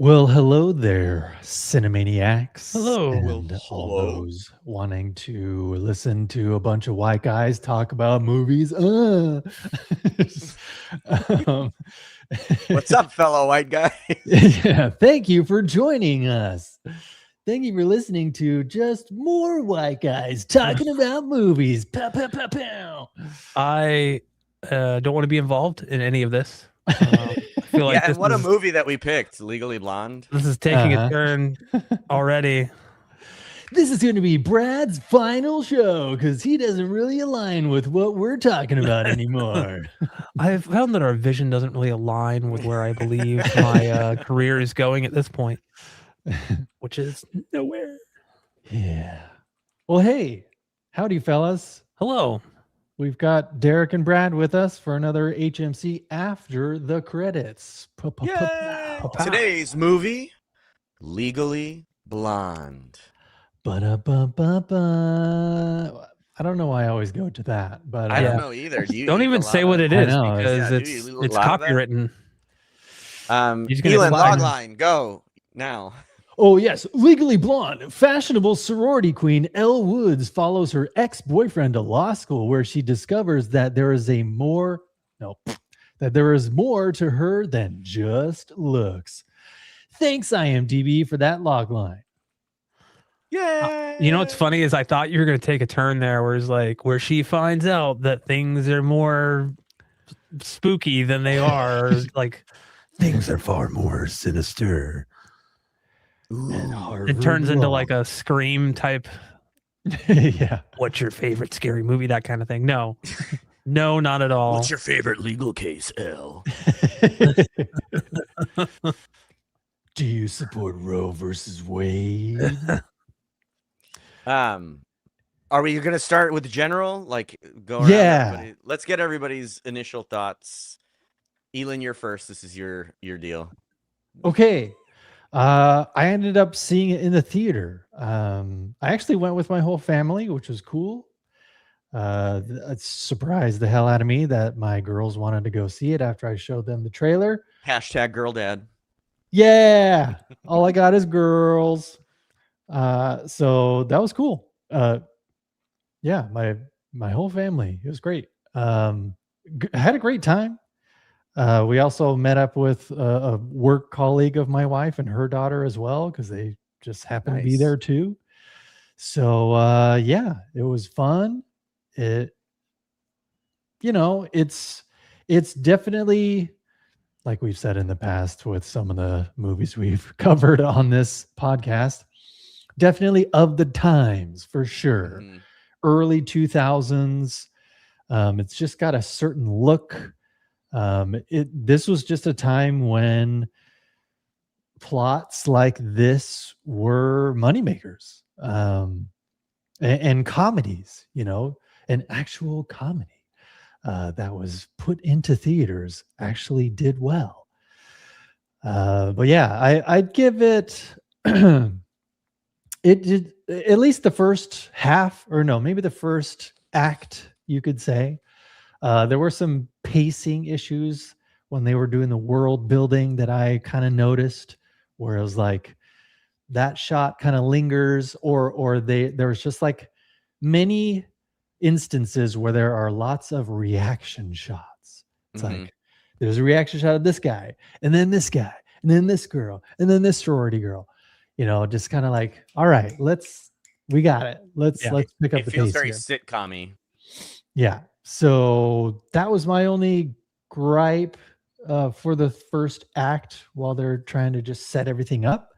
Well, hello there, Cinemaniacs, Hello. Well, and all hello. those wanting to listen to a bunch of white guys talk about movies. Um, What's up, fellow white guy? yeah, thank you for joining us. Thank you for listening to just more white guys talking about movies. Pow, pow, pow, pow. I don't want to be involved in any of this. I feel Yeah, like and what a movie that we picked, Legally Blonde. this is taking a Uh-huh. turn already. This is going to be Brad's final show because he doesn't really align with what we're talking about anymore. I've found that our vision doesn't really align with where I believe my career is going at this point, which is nowhere. Yeah. Well, hey, howdy, fellas. Hello. We've got Derek and Brad with us for another HMC after the credits. Yay! Pa-pow. Today's movie, Legally Blonde. Ba-da-ba-ba-ba. I don't know why I always go to that, but I don't Yeah. know either. Do you Don't even say what it I is know, because Yeah, do you eat a it's lot of that? copywritten. You're just gonna Elon, flag. logline, go now. Oh, yes. Legally Blonde. Fashionable sorority queen Elle Woods follows her ex-boyfriend to law school where she discovers that there is more to her than just looks. Thanks, IMDb, for that logline. Yay! You know what's funny is I thought you were going to take a turn there where she finds out that things are more spooky than they are. Like things are far more sinister. Ooh. It turns into like a Scream type. Yeah. What's your favorite scary movie? That kind of thing. No, no, not at all. What's your favorite legal case, L? Do you support Roe versus Wade? Are we going to start with general? Like, go around Yeah. everybody? Let's get everybody's initial thoughts. Elin, you're first. This is your deal. Okay. I ended up seeing it in the theater. I actually went with my whole family, which was cool. It surprised the hell out of me that my girls wanted to go see it after I showed them the trailer. Hashtag girl dad. Yeah, all I got is girls. So that was cool. Yeah, my whole family. It was great. I had a great time. We also met up with a work colleague of my wife and her daughter as well because they just happened to be Nice. there too. So yeah, it was fun. It's definitely, like we've said in the past with some of the movies we've covered on this podcast, definitely of the times for sure. Mhm. Early 2000s. It's just got a certain look. This was just a time when plots like this were moneymakers, and comedies, an actual comedy that was put into theaters actually did well. But yeah, I'd give it it did at least the first half, or no, maybe the first act, you could say. There were some pacing issues when they were doing the world building that I kind of noticed, where it was like that shot kind of lingers, or there was just like many instances where there are lots of reaction shots. It's Mhm. like there's a reaction shot of this guy, and then this guy, and then this girl, and then this sorority girl. Just kind of like, all right, we got it. Let's pick up It the feels pace very here. sitcom-y. Yeah. So that was my only gripe for the first act while they're trying to just set everything up.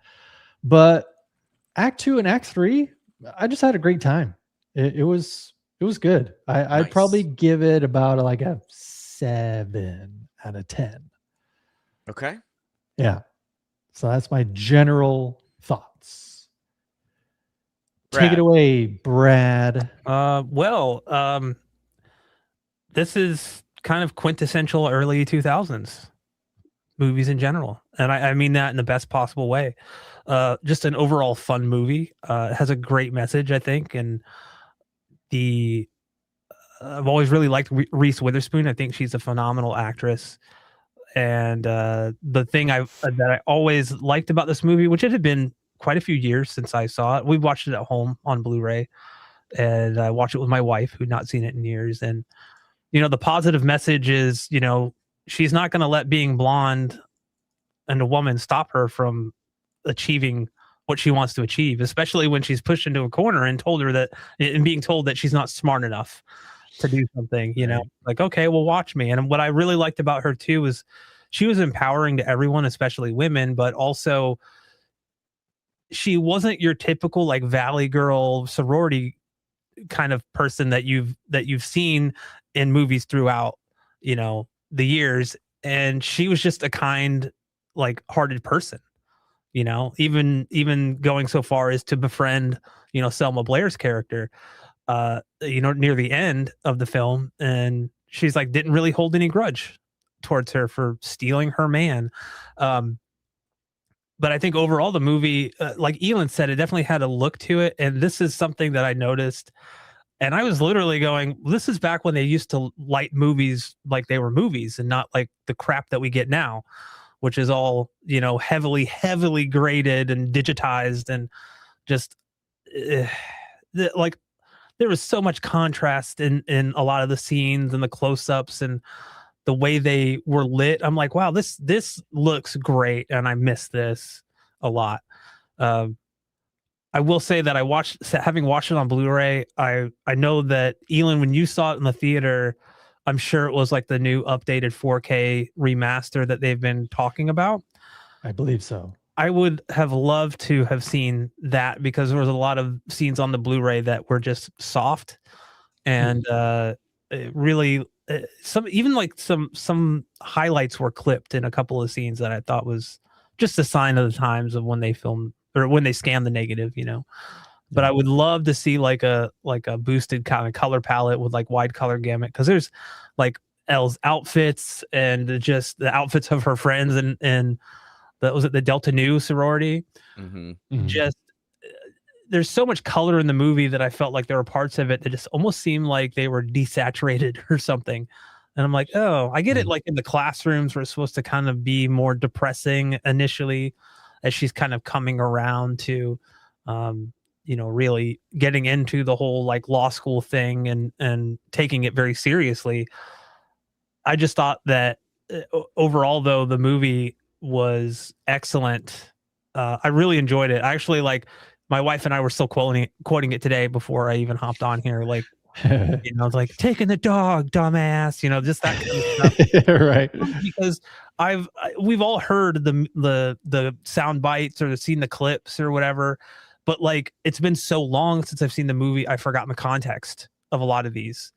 But act 2 and act 3, I just had a great time. It was good. I'd Nice. probably give it about like a 7 out of 10. Okay. Yeah. So that's my general thoughts. Take it Brad. away, Brad. This is kind of quintessential early 2000s movies in general. And I mean that in the best possible way. Just an overall fun movie. It has a great message, I think. And I've always really liked Reese Witherspoon. I think she's a phenomenal actress. And the thing that I always liked about this movie, which it had been quite a few years since I saw it, we watched it at home on Blu-ray, and I watched it with my wife, who'd not seen it in years. And the positive message is, she's not going to let being blonde and a woman stop her from achieving what she wants to achieve, especially when she's pushed into a corner and being told that she's not smart enough to do something, Right. like, okay, well, watch me. And what I really liked about her too was she was empowering to everyone, especially women, but also she wasn't your typical like Valley Girl sorority kind of person that you've seen in movies throughout, the years. And she was just a kind, like hearted person, even going so far as to befriend, Selma Blair's character, near the end of the film. And she's like, didn't really hold any grudge towards her for stealing her man. But I think overall the movie, like Elon said, it definitely had a look to it. And this is something that I noticed. And I was literally going, this is back when they used to light movies like they were movies and not like the crap that we get now, which is all, heavily, heavily graded and digitized, and just like there was so much contrast in a lot of the scenes and the close-ups and the way they were lit. I'm like, wow, this looks great, and I miss this a lot. I will say that having watched it on Blu-ray, I know that Elon, when you saw it in the theater, I'm sure it was like the new updated 4K remaster that they've been talking about. I believe so. I would have loved to have seen that, because there was a lot of scenes on the Blu-ray that were just soft, and it really some highlights were clipped in a couple of scenes that I thought was just a sign of the times of when they filmed or when they scanned the negative, But I would love to see like a boosted kind of color palette with like wide color gamut, because there's like Elle's outfits and just the outfits of her friends and that was it the Delta Nu sorority. Just there's so much color in the movie that I felt like there were parts of it that just almost seemed like they were desaturated or something. And I'm like, oh, I get it. Like in the classrooms where it's supposed to kind of be more depressing initially, as she's kind of coming around to, really getting into the whole like law school thing and taking it very seriously. I just thought that overall, though, the movie was excellent. I really enjoyed it. I actually, like, my wife and I were still quoting it today before I even hopped on here. Like, it's like taking the dog, dumbass. Just that kind of stuff. Right. Because we've all heard the sound bites or seen the clips or whatever, but like it's been so long since I've seen the movie, I've forgotten the context of a lot of these.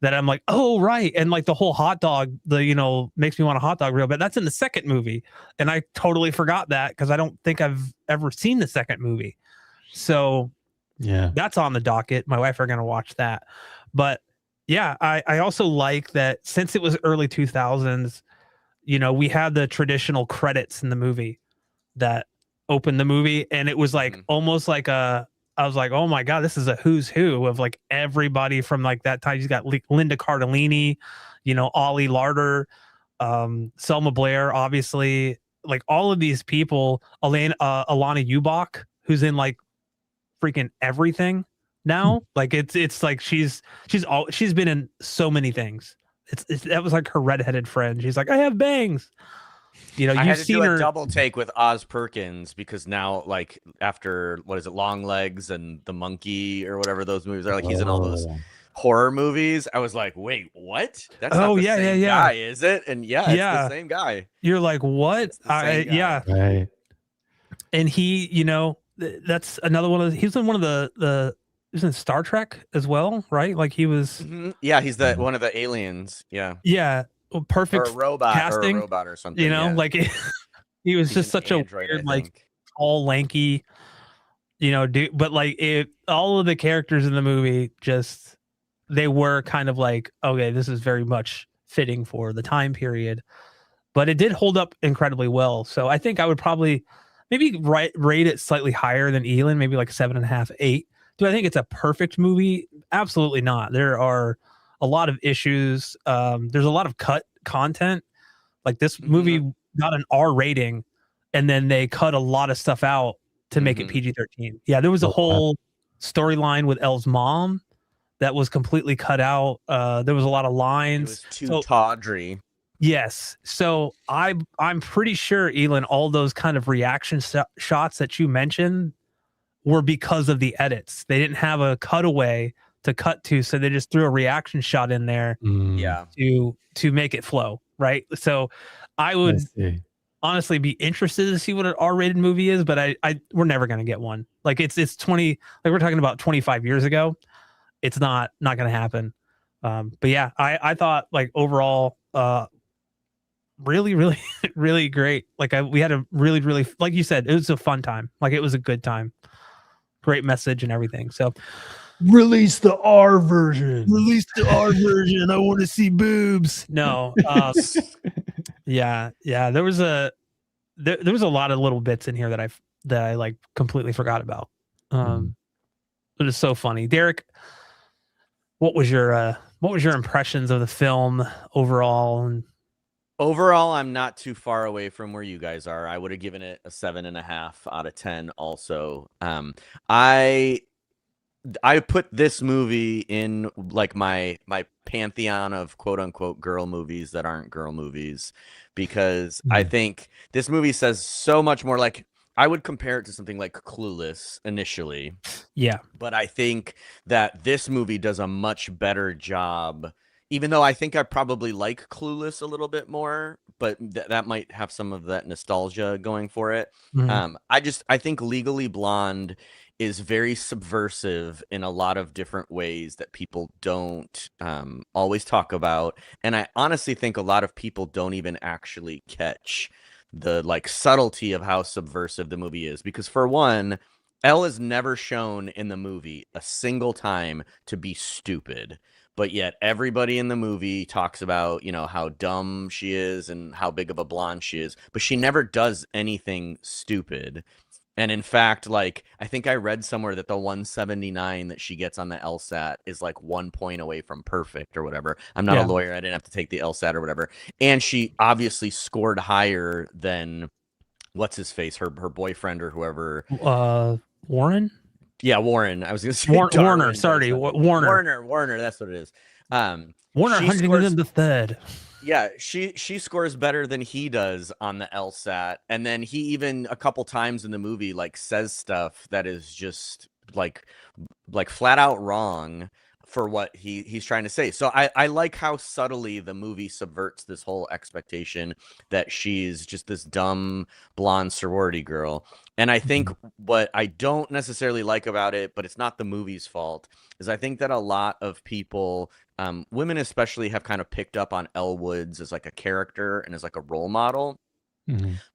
That I'm like, oh right, and like the whole hot dog, makes me want a hot dog real bad. That's in the second movie, and I totally forgot that because I don't think I've ever seen the second movie. So yeah, that's on the docket. My wife are gonna watch that, but yeah, I also like that since it was early 2000s, we had the traditional credits in the movie that opened the movie, and it was like almost like I was like, oh my God, this is a who's who of like everybody from like that time. He's got Linda Cardellini, Ollie Larder, Selma Blair, obviously, like all of these people, Alana Ubach, who's in like freaking everything now. Like it's like she's been in so many things. That was like her redheaded friend. She's like, I have bangs. I had to do a double take with Oz Perkins because now, like, after what is it, Long Legs and The Monkey or whatever those movies are, like, he's in all those horror movies. I was like, wait, what? That's not the same guy, is it? And it's the same guy. You're like, what? Yeah, right. And he, that's another one of he was in one of the he was in Star Trek as well, right? Like he was. Yeah, he's one of the aliens. Yeah. Perfect or a robot casting, or something. Like he was just such a weird, like tall, lanky, dude. But like all of the characters in the movie, just they were kind of like, okay, this is very much fitting for the time period. But it did hold up incredibly well. So I think I would probably maybe rate it slightly higher than Elon, maybe like 7.5, 8. Do I think it's a perfect movie? Absolutely not. There are a lot of issues. There's a lot of cut content. Like this movie got an R rating, and then they cut a lot of stuff out to make it PG-13. Yeah, there was a whole storyline with Elle's mom that was completely cut out. There was a lot of lines. It was too tawdry. Yes. So I'm pretty sure, Elon, all those kind of reaction shots that you mentioned were because of the edits. They didn't have a cutaway to cut to, so they just threw a reaction shot in there to make it flow, right? So I would honestly be interested to see what an R-rated movie is, but we're never going to get one. Like it's 20, like we're talking about 25 years ago. It's not going to happen. But yeah, I thought like overall, really, really, really great. Like we had a really, really, like you said, it was a fun time. Like it was a good time. Great message and everything. So release the R version. Release the R version. I want to see boobs. No. Yeah. There was a lot of little bits in here that I like completely forgot about. It is so funny. Derek, what was your impressions of the film overall? Overall, I'm not too far away from where you guys are. I would have given it a 7.5 out of 10 also. I put this movie in like my pantheon of quote unquote girl movies that aren't girl movies, because I think this movie says so much more. Like I would compare it to something like Clueless initially. Yeah. But I think that this movie does a much better job, even though I think I probably like Clueless a little bit more, but that might have some of that nostalgia going for it. I think Legally Blonde is very subversive in a lot of different ways that people don't always talk about. And I honestly think a lot of people don't even actually catch the like subtlety of how subversive the movie is. Because for one, Elle is never shown in the movie a single time to be stupid. But yet everybody in the movie talks about, you know, how dumb she is and how big of a blonde she is. But she never does anything stupid. And in fact, like, I think I read somewhere that the 179 that she gets on the LSAT is like 1 point away from perfect or whatever. I'm not a lawyer. I didn't have to take the LSAT or whatever. And she obviously scored higher than what's his face, her boyfriend or whoever. Warren? Yeah, Warren. I was going to say Warner. Sorry, Warner. Warner. That's what it is. Warner Huntington the third. Yeah, she scores better than he does on the LSAT, and then he even a couple times in the movie like says stuff that is just like flat out wrong for what he's trying to say. So I like how subtly the movie subverts this whole expectation that she's just this dumb blonde sorority girl. And I think what I don't necessarily like about it, but it's not the movie's fault, is I think that a lot of people, women especially, have kind of picked up on Elle Woods as like a character and as like a role model.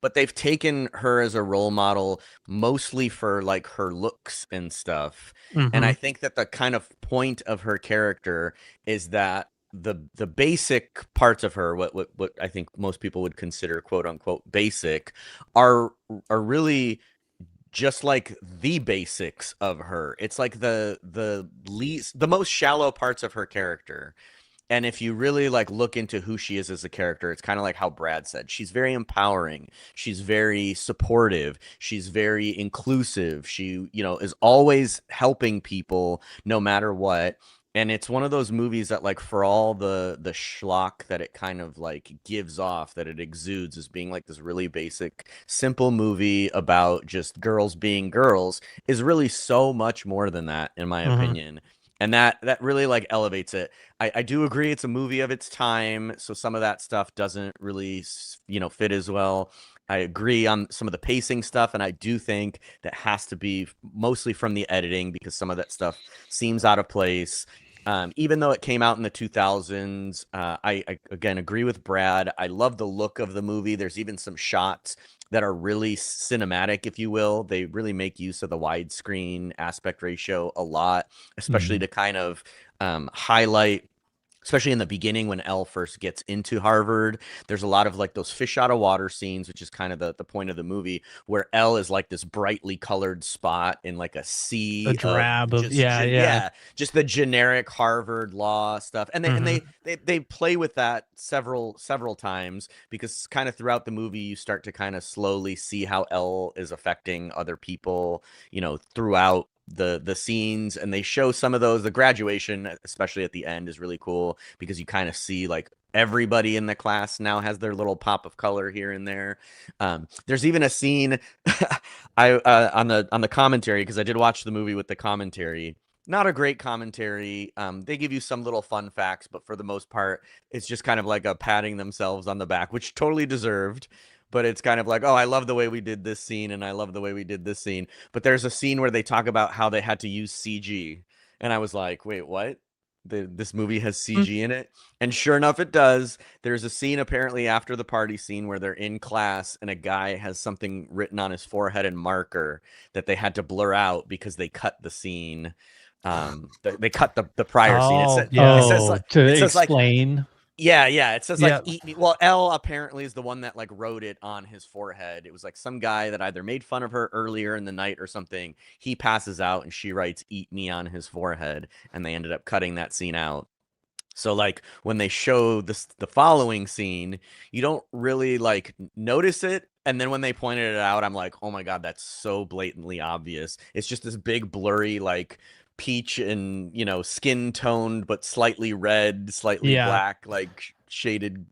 But they've taken her as a role model mostly for like her looks and stuff. And I think that the kind of point of her character is that the basic parts of her, what I think most people would consider quote unquote basic, are really just like the basics of her. It's like the most shallow parts of her character. And if you really like look into who she is as a character, it's kind of like how Brad said. She's very empowering. She's very supportive. She's very inclusive. She, you know, is always helping people no matter what. And it's one of those movies that, like, for all the schlock that it kind of like gives off, that it exudes as being like this really basic, simple movie about just girls being girls, is really so much more than that, in my opinion. And that really like elevates it. I do agree it's a movie of its time, so some of that stuff doesn't really, you know, fit as well. I agree on some of the pacing stuff, and I do think that has to be mostly from the editing, because some of that stuff seems out of place. Even though it came out in the 2000s, I again agree with Brad. I love the look of the movie. There's even some shots that are really cinematic, if you will. They really make use of the widescreen aspect ratio a lot, especially to kind of highlight especially in the beginning when Elle first gets into Harvard. There's a lot of like those fish out of water scenes, which is kind of the point of the movie, where Elle is like this brightly colored spot in like a sea A drab of of yeah. just the generic Harvard law stuff. And they play with that several times, because kind of throughout the movie you start to kind of slowly see how Elle is affecting other people, you know, throughout the scenes. And they show some of those. The graduation, especially at the end, is really cool, because you kind of see like everybody in the class now has their little pop of color here and there. There's even a scene I on the commentary, because I did watch the movie with the commentary. Not a great commentary. They give you some little fun facts, but for the most part, it's just kind of like a patting themselves on the back, which totally deserved. But it's kind of like, oh, I love the way we did this scene, and I love the way we did this scene. But there's a scene where they talk about how they had to use CG. And I was like, wait, what? This movie has CG in it? And sure enough, it does. There's a scene apparently after the party scene where they're in class and a guy has something written on his forehead in marker that they had to blur out because they cut the scene. They cut the prior scene. It says like, to explain. Like, yeah. It says like eat me. Well, Elle apparently is the one that like wrote it on his forehead. It was like some guy that either made fun of her earlier in the night or something. He passes out and she writes "eat me" on his forehead, and they ended up cutting that scene out. So like when they show the following scene, you don't really like notice it. And then when they pointed it out, I'm like, oh my God, that's so blatantly obvious. It's just this big blurry like peach and, you know, skin toned but slightly red, slightly black, like shaded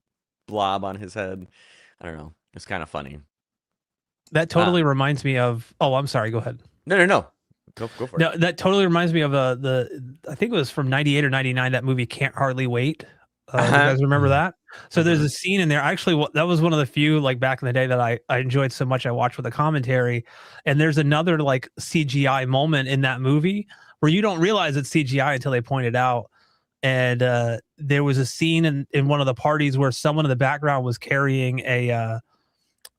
blob on his head. I don't know. It's kind of funny. That totally reminds me of. Oh, I'm sorry. Go ahead. No. Go for it. No, that totally reminds me of I think it was from 98 or 99, that movie Can't Hardly Wait. You guys remember that? So there's a scene in there. Actually, that was one of the few, like back in the day, that I enjoyed so much I watched with a commentary. And there's another like CGI moment in that movie where you don't realize it's CGI until they point it out. And there was a scene in one of the parties where someone in the background was carrying a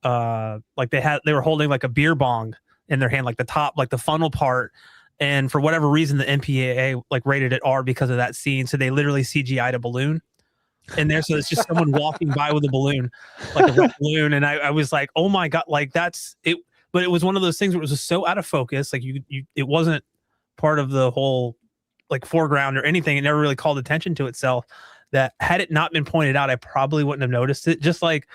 like they were holding like a beer bong in their hand, like the top, like the funnel part. And for whatever reason, the MPAA like rated it R because of that scene. So they literally CGI'd a balloon in there. So it's just someone walking by with a balloon, like a red balloon. And I was like, oh my God, like that's it. But it was one of those things where it was just so out of focus. Like it wasn't part of the whole like foreground or anything. It never really called attention to itself, that had it not been pointed out, I probably wouldn't have noticed it. Just like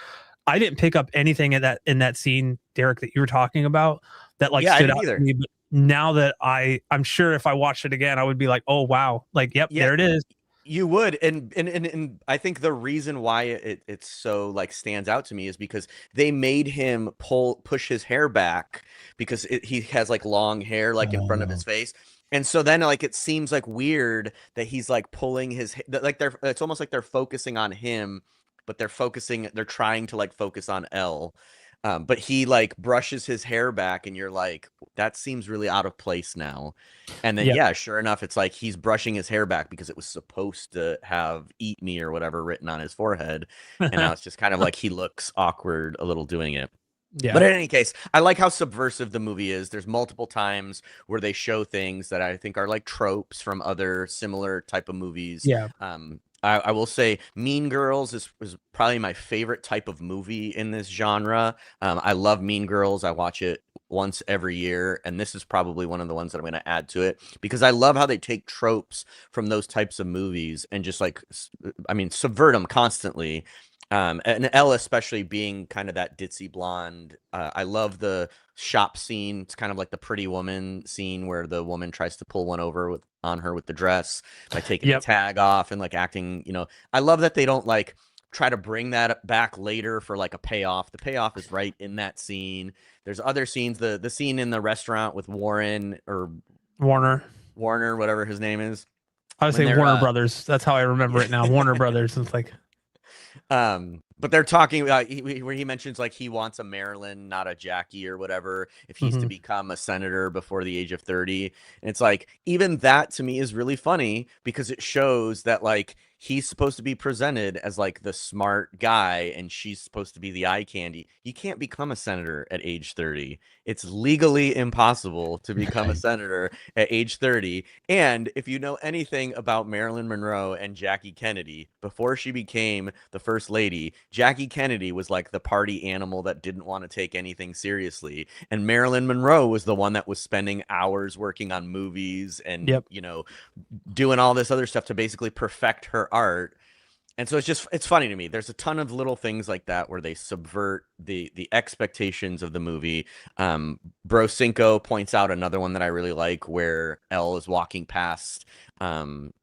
I didn't pick up anything in that scene, Derek, that you were talking about that like stood out to me. But now that I'm sure if I watched it again, I would be like, oh wow, like there it is. You would, and I think the reason why it so like stands out to me is because they made him push his hair back, because he has like long hair like in front of his face. And so then like it seems like weird that he's like pulling his, like it's almost like they're focusing on him, but they're trying to like focus on Elle. But he like brushes his hair back and you're like, that seems really out of place now. And then sure enough, it's like he's brushing his hair back because it was supposed to have "eat me" or whatever written on his forehead. And now it's just kind of like he looks awkward a little doing it. Yeah. But in any case, I like how subversive the movie is. There's multiple times where they show things that I think are like tropes from other similar type of movies. Yeah. I will say Mean Girls is probably my favorite type of movie in this genre. I love Mean Girls. I watch it once every year, and this is probably one of the ones that I'm going to add to it, because I love how they take tropes from those types of movies and just like, I mean, subvert them constantly. And Elle especially being kind of that ditzy blonde. I love the shop scene. It's kind of like the Pretty Woman scene where the woman tries to pull one over on her with the dress by taking the tag off and like acting, you know. I love that they don't like try to bring that back later for like a payoff. The payoff is right in that scene. There's other scenes, the scene in the restaurant with Warner, whatever his name is. I would say Warner Brothers. That's how I remember it now. Warner Brothers. It's like, but they're talking about where he mentions like he wants a Marilyn, not a Jackie or whatever, if he's to become a senator before the age of 30. And it's like, even that to me is really funny, because it shows that like he's supposed to be presented as like the smart guy and she's supposed to be the eye candy. You can't become a senator at age 30. It's legally impossible to become a senator at age 30. And if you know anything about Marilyn Monroe and Jackie Kennedy, before she became the first lady, Jackie Kennedy was like the party animal that didn't want to take anything seriously. And Marilyn Monroe was the one that was spending hours working on movies and, you know, doing all this other stuff to basically perfect her art. And so it's funny to me. There's a ton of little things like that where they subvert the expectations of the movie. Bro Cinco points out another one that I really like where Elle is walking past and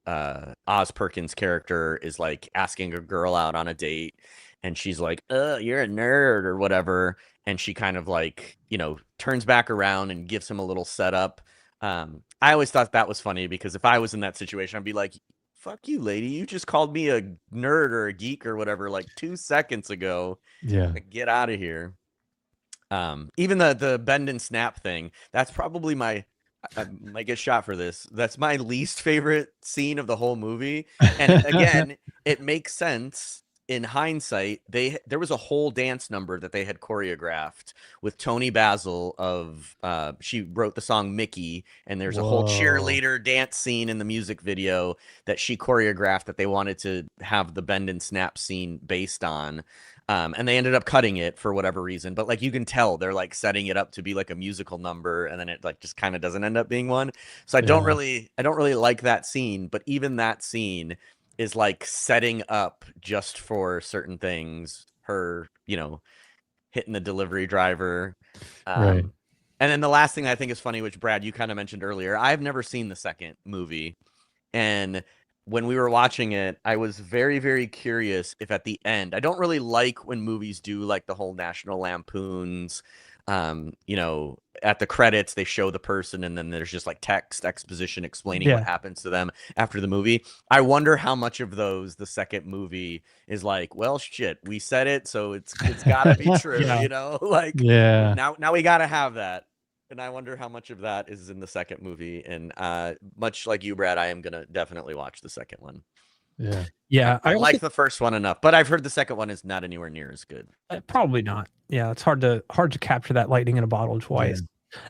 Oz Perkins' character is like asking a girl out on a date and she's like, you're a nerd or whatever. And she kind of like, you know, turns back around and gives him a little setup. I always thought that was funny because if I was in that situation, I'd be like, fuck you, lady. You just called me a nerd or a geek or whatever like 2 seconds ago. Yeah. Like, get out of here. Even the bend and snap thing, that's probably I might get shot for this. That's my least favorite scene of the whole movie. And again, it makes sense. In hindsight, there was a whole dance number that they had choreographed with Toni Basil of she wrote the song Mickey, and there's a whole cheerleader dance scene in the music video that she choreographed that they wanted to have the bend and snap scene based on. And they ended up cutting it for whatever reason, but like you can tell they're like setting it up to be like a musical number, and then it like just kind of doesn't end up being one. So I don't really like that scene, but even that scene is like setting up just for certain things. Her, you know, hitting the delivery driver. Right. And then the last thing I think is funny, which Brad, you kind of mentioned earlier, I've never seen the second movie. And when we were watching it, I was very, very curious if at the end, I don't really like when movies do like the whole National Lampoon's, you know, at the credits, they show the person and then there's just like text exposition explaining what happens to them after the movie. I wonder how much of those the second movie is like, well, shit, we said it, so it's gotta be true, you know, like now we gotta have that. And I wonder how much of that is in the second movie. And much like you, Brad, I am gonna definitely watch the second one. I like the first one enough, but I've heard the second one is not anywhere near as good. Probably not. Yeah, it's hard to capture that lightning in a bottle twice.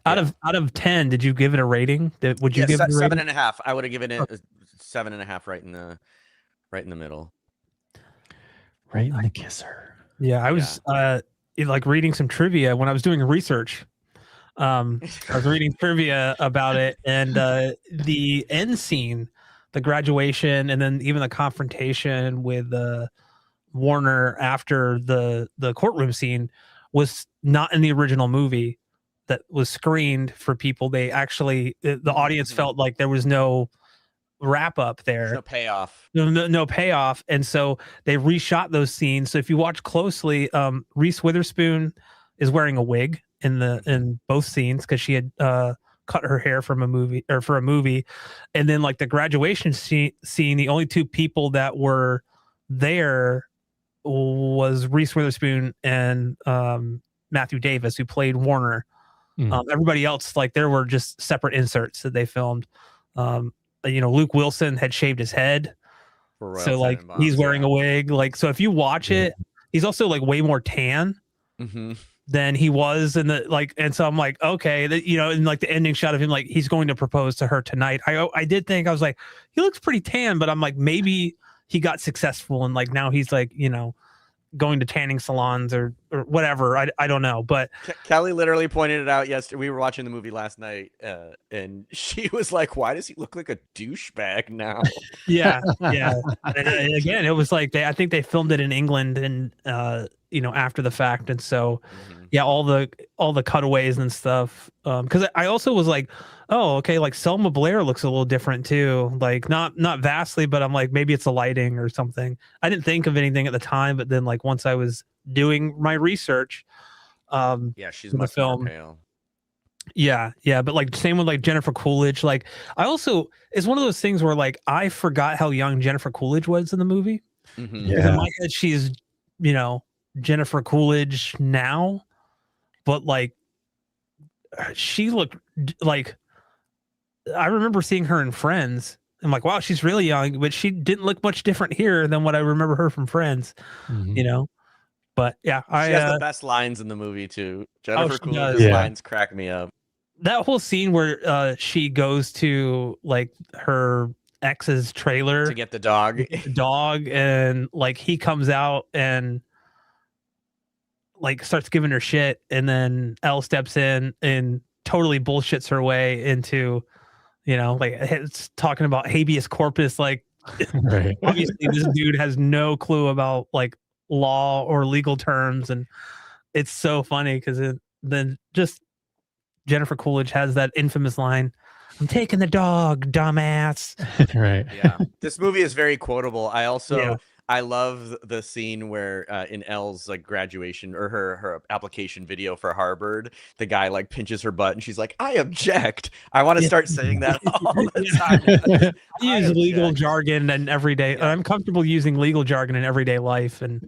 Out of 10, did you give it a rating? Would you give it a 7.5? I would have given it a 7.5 right in the middle. Right in the kisser. Yeah, I was like reading some trivia when I was doing research. I was reading trivia about it, and the end scene, the graduation, and then even the confrontation with Warner after the courtroom scene was not in the original movie that was screened for people. They actually, the audience felt like there was no wrap up there. There's no payoff. No payoff. And so they reshot those scenes. So if you watch closely, Reese Witherspoon is wearing a wig in both scenes because she had cut her hair for a movie. And then like the graduation scene, the only two people that were there was Reese Witherspoon and Matthew Davis, who played Warner. Everybody else, like there were just separate inserts that they filmed. You know, Luke Wilson had shaved his head, so like he's wearing a wig. Like, so if you watch it, he's also like way more tan than he was in the like. And so I'm like, okay, you know, in like the ending shot of him, like he's going to propose to her tonight. I did think, I was like, he looks pretty tan, but I'm like, maybe he got successful and like now he's like, you know, going to tanning salons or whatever. I don't know, but Kelly literally pointed it out yesterday. We were watching the movie last night, and she was like, "Why does he look like a douchebag now?" Yeah. And again, it was like I think they filmed it in England and you know, after the fact, and so all the cutaways and stuff. Because I also was like, oh, okay, like Selma Blair looks a little different too, like not vastly, but I'm like, maybe it's the lighting or something. I didn't think of anything at the time, but then like once I was doing my research, she's much more pale. Yeah, but like same with like Jennifer Coolidge. Like I also, it's one of those things where like I forgot how young Jennifer Coolidge was in the movie. Because in my head she's, you know, Jennifer Coolidge now, but like she looked like, I remember seeing her in Friends I'm like, wow, she's really young, but she didn't look much different here than what I remember her from Friends, you know? But yeah, she has the best lines in the movie too. Jennifer Coolidge's lines crack me up. That whole scene where she goes to like her ex's trailer to get the dog, and like he comes out and like starts giving her shit, and then Elle steps in and totally bullshits her way into, you know, like it's talking about habeas corpus, like right. Obviously this dude has no clue about like law or legal terms, and it's so funny because then just Jennifer Coolidge has that infamous line, "I'm taking the dog, dumbass." Right. Yeah. This movie is very quotable. I also I love the scene where in Elle's like graduation or her application video for Harvard, the guy like pinches her butt and she's like, "I object." I want to start saying that all the time. I use legal jargon in everyday. I'm comfortable using legal jargon in everyday life, and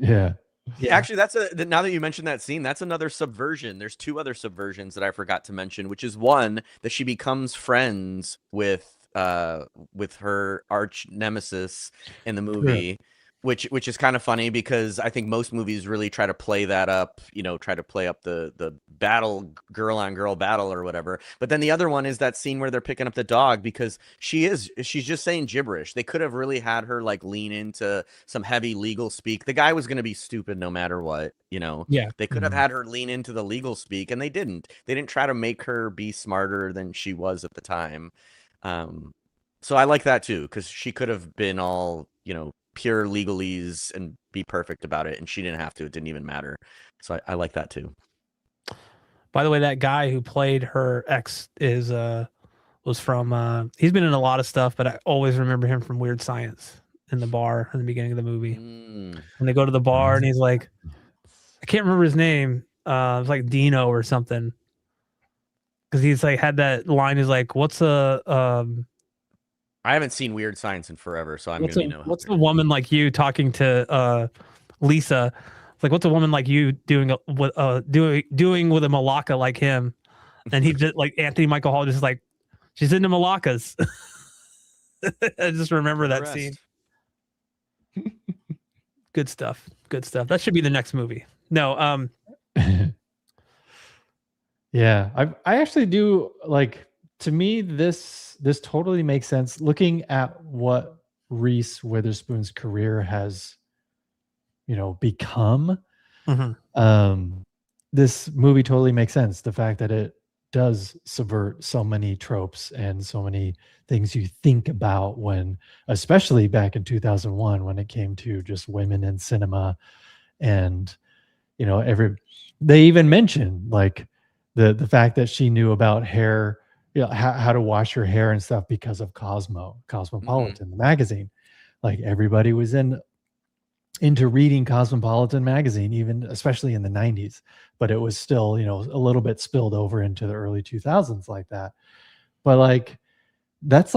actually, that's now that you mentioned that scene, that's another subversion. There's two other subversions that I forgot to mention, which is one that she becomes friends with her arch nemesis in the movie. Which is kind of funny because I think most movies really try to play that up, you know, try to play up the battle, girl on girl battle or whatever. But then the other one is that scene where they're picking up the dog because she's just saying gibberish. They could have really had her like lean into some heavy legal speak. The guy was going to be stupid no matter what, you know. Yeah. They could have had her lean into the legal speak, and they didn't. They didn't try to make her be smarter than she was at the time. So I like that too, because she could have been all, you know, pure legalese and be perfect about it, and she didn't have to. It didn't even matter. So I like that too. By the way, that guy who played her ex was from he's been in a lot of stuff, but I always remember him from Weird Science in the bar in the beginning of the movie. When they go to the bar and he's like, I can't remember his name. It was like Dino or something. Because he's like had that line, he's like, what's I haven't seen Weird Science in forever, so I'm gonna know. What's a woman like you talking to Lisa? It's like, what's a woman like you doing with a malacca like him? And he just like Anthony Michael Hall just like, she's into malaccas. I just remember that scene. Good stuff. Good stuff. That should be the next movie. No, yeah, I actually do like. To me, this totally makes sense. Looking at what Reese Witherspoon's career has, you know, become, this movie totally makes sense. The fact that it does subvert so many tropes and so many things you think about when, especially back in 2001, when it came to just women in cinema, and you know, they even mentioned like the fact that she knew about hair. You know, how to wash your hair and stuff because of Cosmopolitan, the magazine. Like everybody was into reading Cosmopolitan magazine, even especially in the 90s, but it was still, you know, a little bit spilled over into the early 2000s like that. But like, that's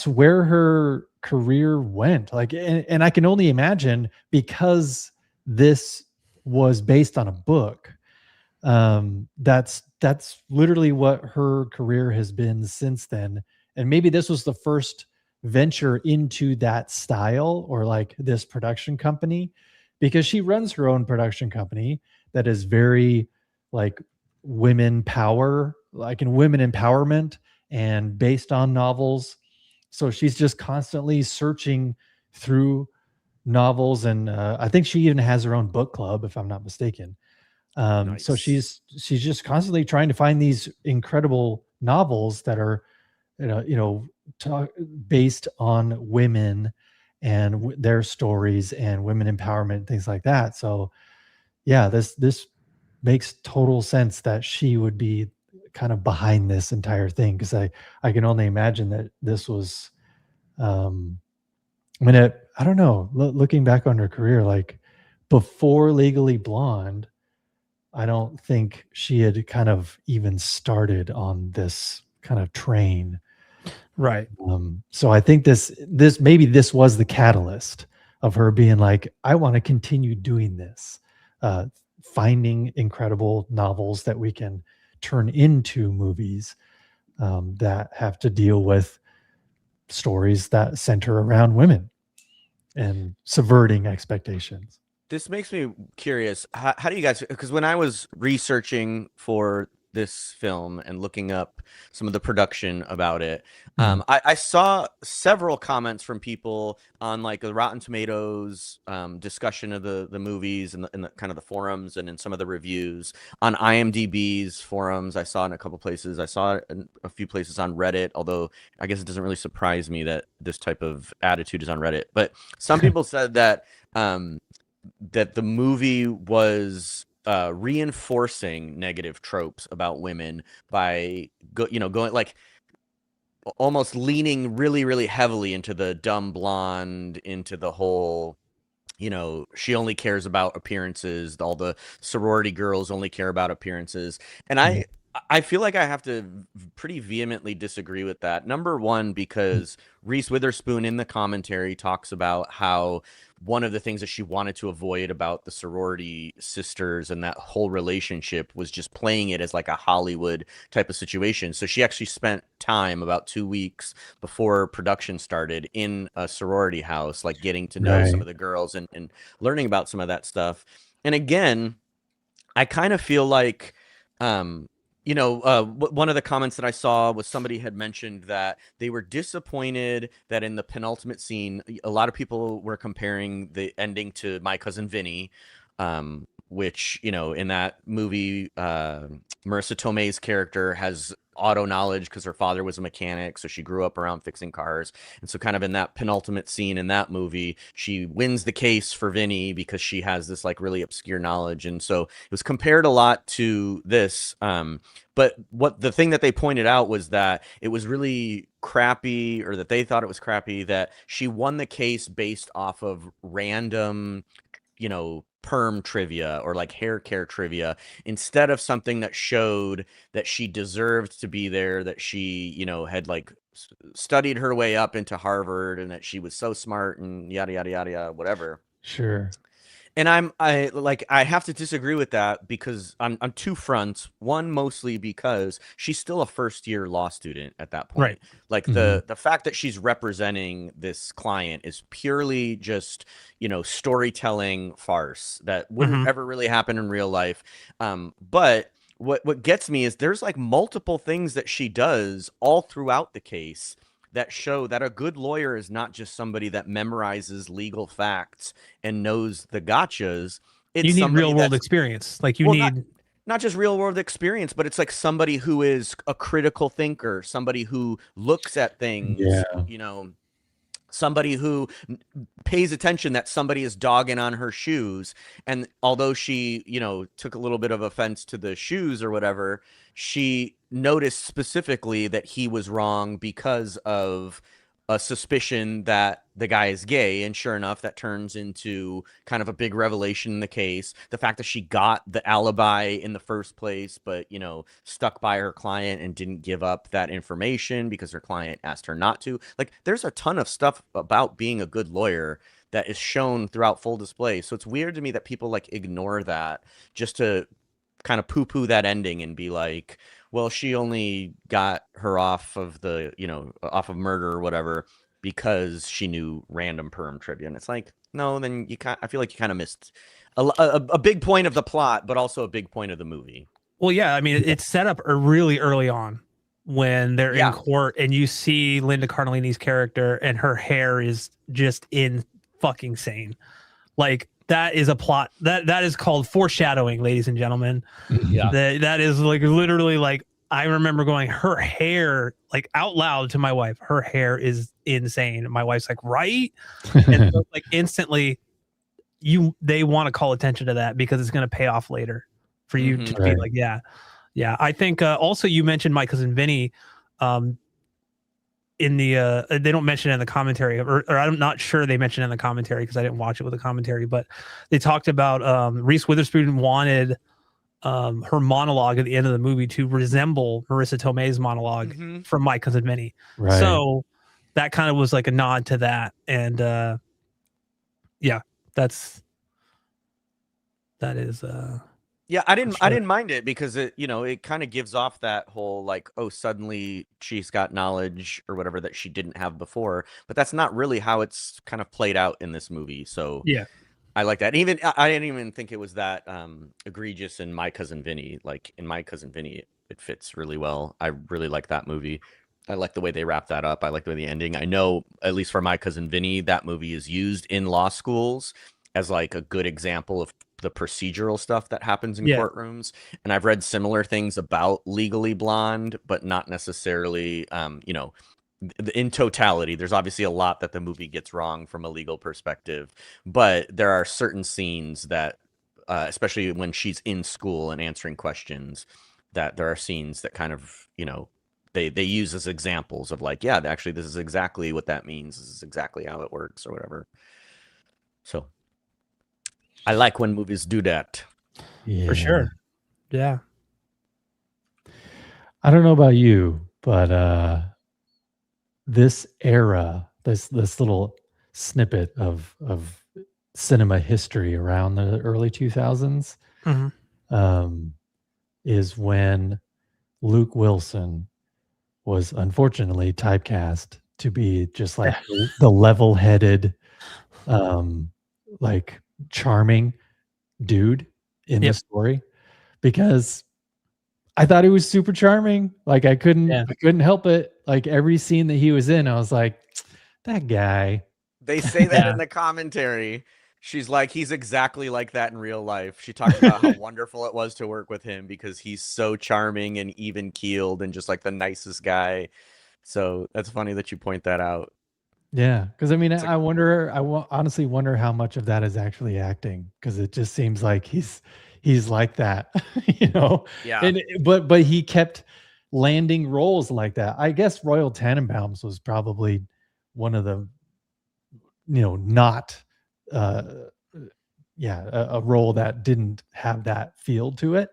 where her career went. Like, and I can only imagine, because this was based on a book, that's literally what her career has been since then. And maybe this was the first venture into that style, or like this production company, because she runs her own production company that is very like women power, like in women empowerment, and based on novels. So she's just constantly searching through novels, and I think she even has her own book club, if I'm not mistaken. Nice. So she's just constantly trying to find these incredible novels that are, based on women and their stories and women empowerment and things like that. So yeah, this makes total sense that she would be kind of behind this entire thing, because I can only imagine that this was, I don't know, looking back on her career, like before Legally Blonde, I don't think she had kind of even started on this kind of train. Right. So I think this was the catalyst of her being like, I want to continue doing this, finding incredible novels that we can turn into movies that have to deal with stories that center around women and subverting expectations. This makes me curious. How do you guys, because when I was researching for this film and looking up some of the production about it, I saw several comments from people on like the Rotten Tomatoes discussion of the movies and the kind of the forums and in some of the reviews on IMDb's forums. I saw it in a couple places. I saw it in a few places on Reddit, although I guess it doesn't really surprise me that this type of attitude is on Reddit. But some people said that that the movie was reinforcing negative tropes about women by going like almost leaning really, really heavily into the dumb blonde, into the whole, she only cares about appearances. All the sorority girls only care about appearances. And I feel like I have to pretty vehemently disagree with that. Number one, because Reese Witherspoon in the commentary talks about how one of the things that she wanted to avoid about the sorority sisters and that whole relationship was just playing it as like a Hollywood type of situation. So she actually spent time, about 2 weeks before production started, in a sorority house, like getting to know some of the girls and learning about some of that stuff. And again, I kind of feel like one of the comments that I saw was somebody had mentioned that they were disappointed that in the penultimate scene, a lot of people were comparing the ending to My Cousin Vinny, which, in that movie, Marissa Tomei's character has auto knowledge because her father was a mechanic, so she grew up around fixing cars. And so kind of in that penultimate scene in that movie, she wins the case for Vinny because she has this like really obscure knowledge. And so it was compared a lot to this. But the thing that they pointed out was that it was really crappy, or that they thought it was crappy, that she won the case based off of random, perm trivia or like hair care trivia, instead of something that showed that she deserved to be there, that she, had like studied her way up into Harvard and that she was so smart and yada, yada, yada, yada, whatever. Sure. And I have to disagree with that because on two fronts. One, mostly because she's still a first-year law student at that point. Right. Like the fact that she's representing this client is purely just, storytelling farce that wouldn't ever really happen in real life. But what gets me is there's like multiple things that she does all throughout the case that show that a good lawyer is not just somebody that memorizes legal facts and knows the gotchas. You need real world experience. Like you need not just real world experience, but it's like somebody who is a critical thinker, somebody who looks at things, somebody who pays attention that somebody is dogging on her shoes. And although she, took a little bit of offense to the shoes or whatever, she noticed specifically that he was wrong because of a suspicion that the guy is gay. And sure enough, that turns into kind of a big revelation in the case. The fact that she got the alibi in the first place, but, stuck by her client and didn't give up that information because her client asked her not to. Like, there's a ton of stuff about being a good lawyer that is shown throughout full display. So it's weird to me that people like ignore that just to kind of poo-poo that ending and be like, well, she only got her off of the, off of murder or whatever because she knew random perm trivia. And it's like, no, then I feel like you kind of missed a big point of the plot, but also a big point of the movie. Well, yeah, I mean, it's set up really early on when they're in court and you see Linda Cardellini's character and her hair is just in fucking sane. Like, that is a plot that is called foreshadowing, ladies and gentlemen. Yeah, that is like literally like I remember going, her hair, like out loud to my wife, her hair is insane. My wife's like, right? And so, like instantly, they want to call attention to that because it's going to pay off later for you to be like, yeah. I think also you mentioned My Cousin Vinny. In the they don't mention it in the commentary, or I'm not sure they mentioned it in the commentary because I didn't watch it with the commentary, but they talked about Reese Witherspoon wanted her monologue at the end of the movie to resemble Marissa Tomei's monologue from My Cousin Vinny. Right. So that kind of was like a nod to that. And that is Yeah, I didn't mind it because it kind of gives off that whole like, oh, suddenly she's got knowledge or whatever that she didn't have before, but that's not really how it's kind of played out in this movie. So Yeah. I like that. Even I didn't even think it was that egregious in My Cousin Vinny. Like in My Cousin Vinny, it fits really well. I really like that movie. I like the way they wrap that up. I like the way the ending. I know, at least for My Cousin Vinny, that movie is used in law schools as like a good example of the procedural stuff that happens in courtrooms. And I've read similar things about Legally Blonde, but not necessarily, in totality. There's obviously a lot that the movie gets wrong from a legal perspective, but there are certain scenes that, especially when she's in school and answering questions, that there are scenes that kind of, they use as examples of like, yeah, actually, this is exactly what that means. This is exactly how it works or whatever. So I like when movies do that. Yeah. For sure. Yeah. I don't know about you, but this era, this little snippet of cinema history around the early 2000s is when Luke Wilson was unfortunately typecast to be just like the level-headed, like charming dude in the story, because I thought he was super charming. Like I couldn't help it. Like every scene that he was in, I was like, that guy. They say that in the commentary. She's like, he's exactly like that in real life. She talks about how wonderful it was to work with him because he's so charming and even keeled and just like the nicest guy. So that's funny that you point that out. Yeah, because I mean, I honestly wonder how much of that is actually acting, because it just seems like he's like that, Yeah. And but he kept landing roles like that. I guess Royal Tenenbaums was probably one of the, not, a role that didn't have that feel to it.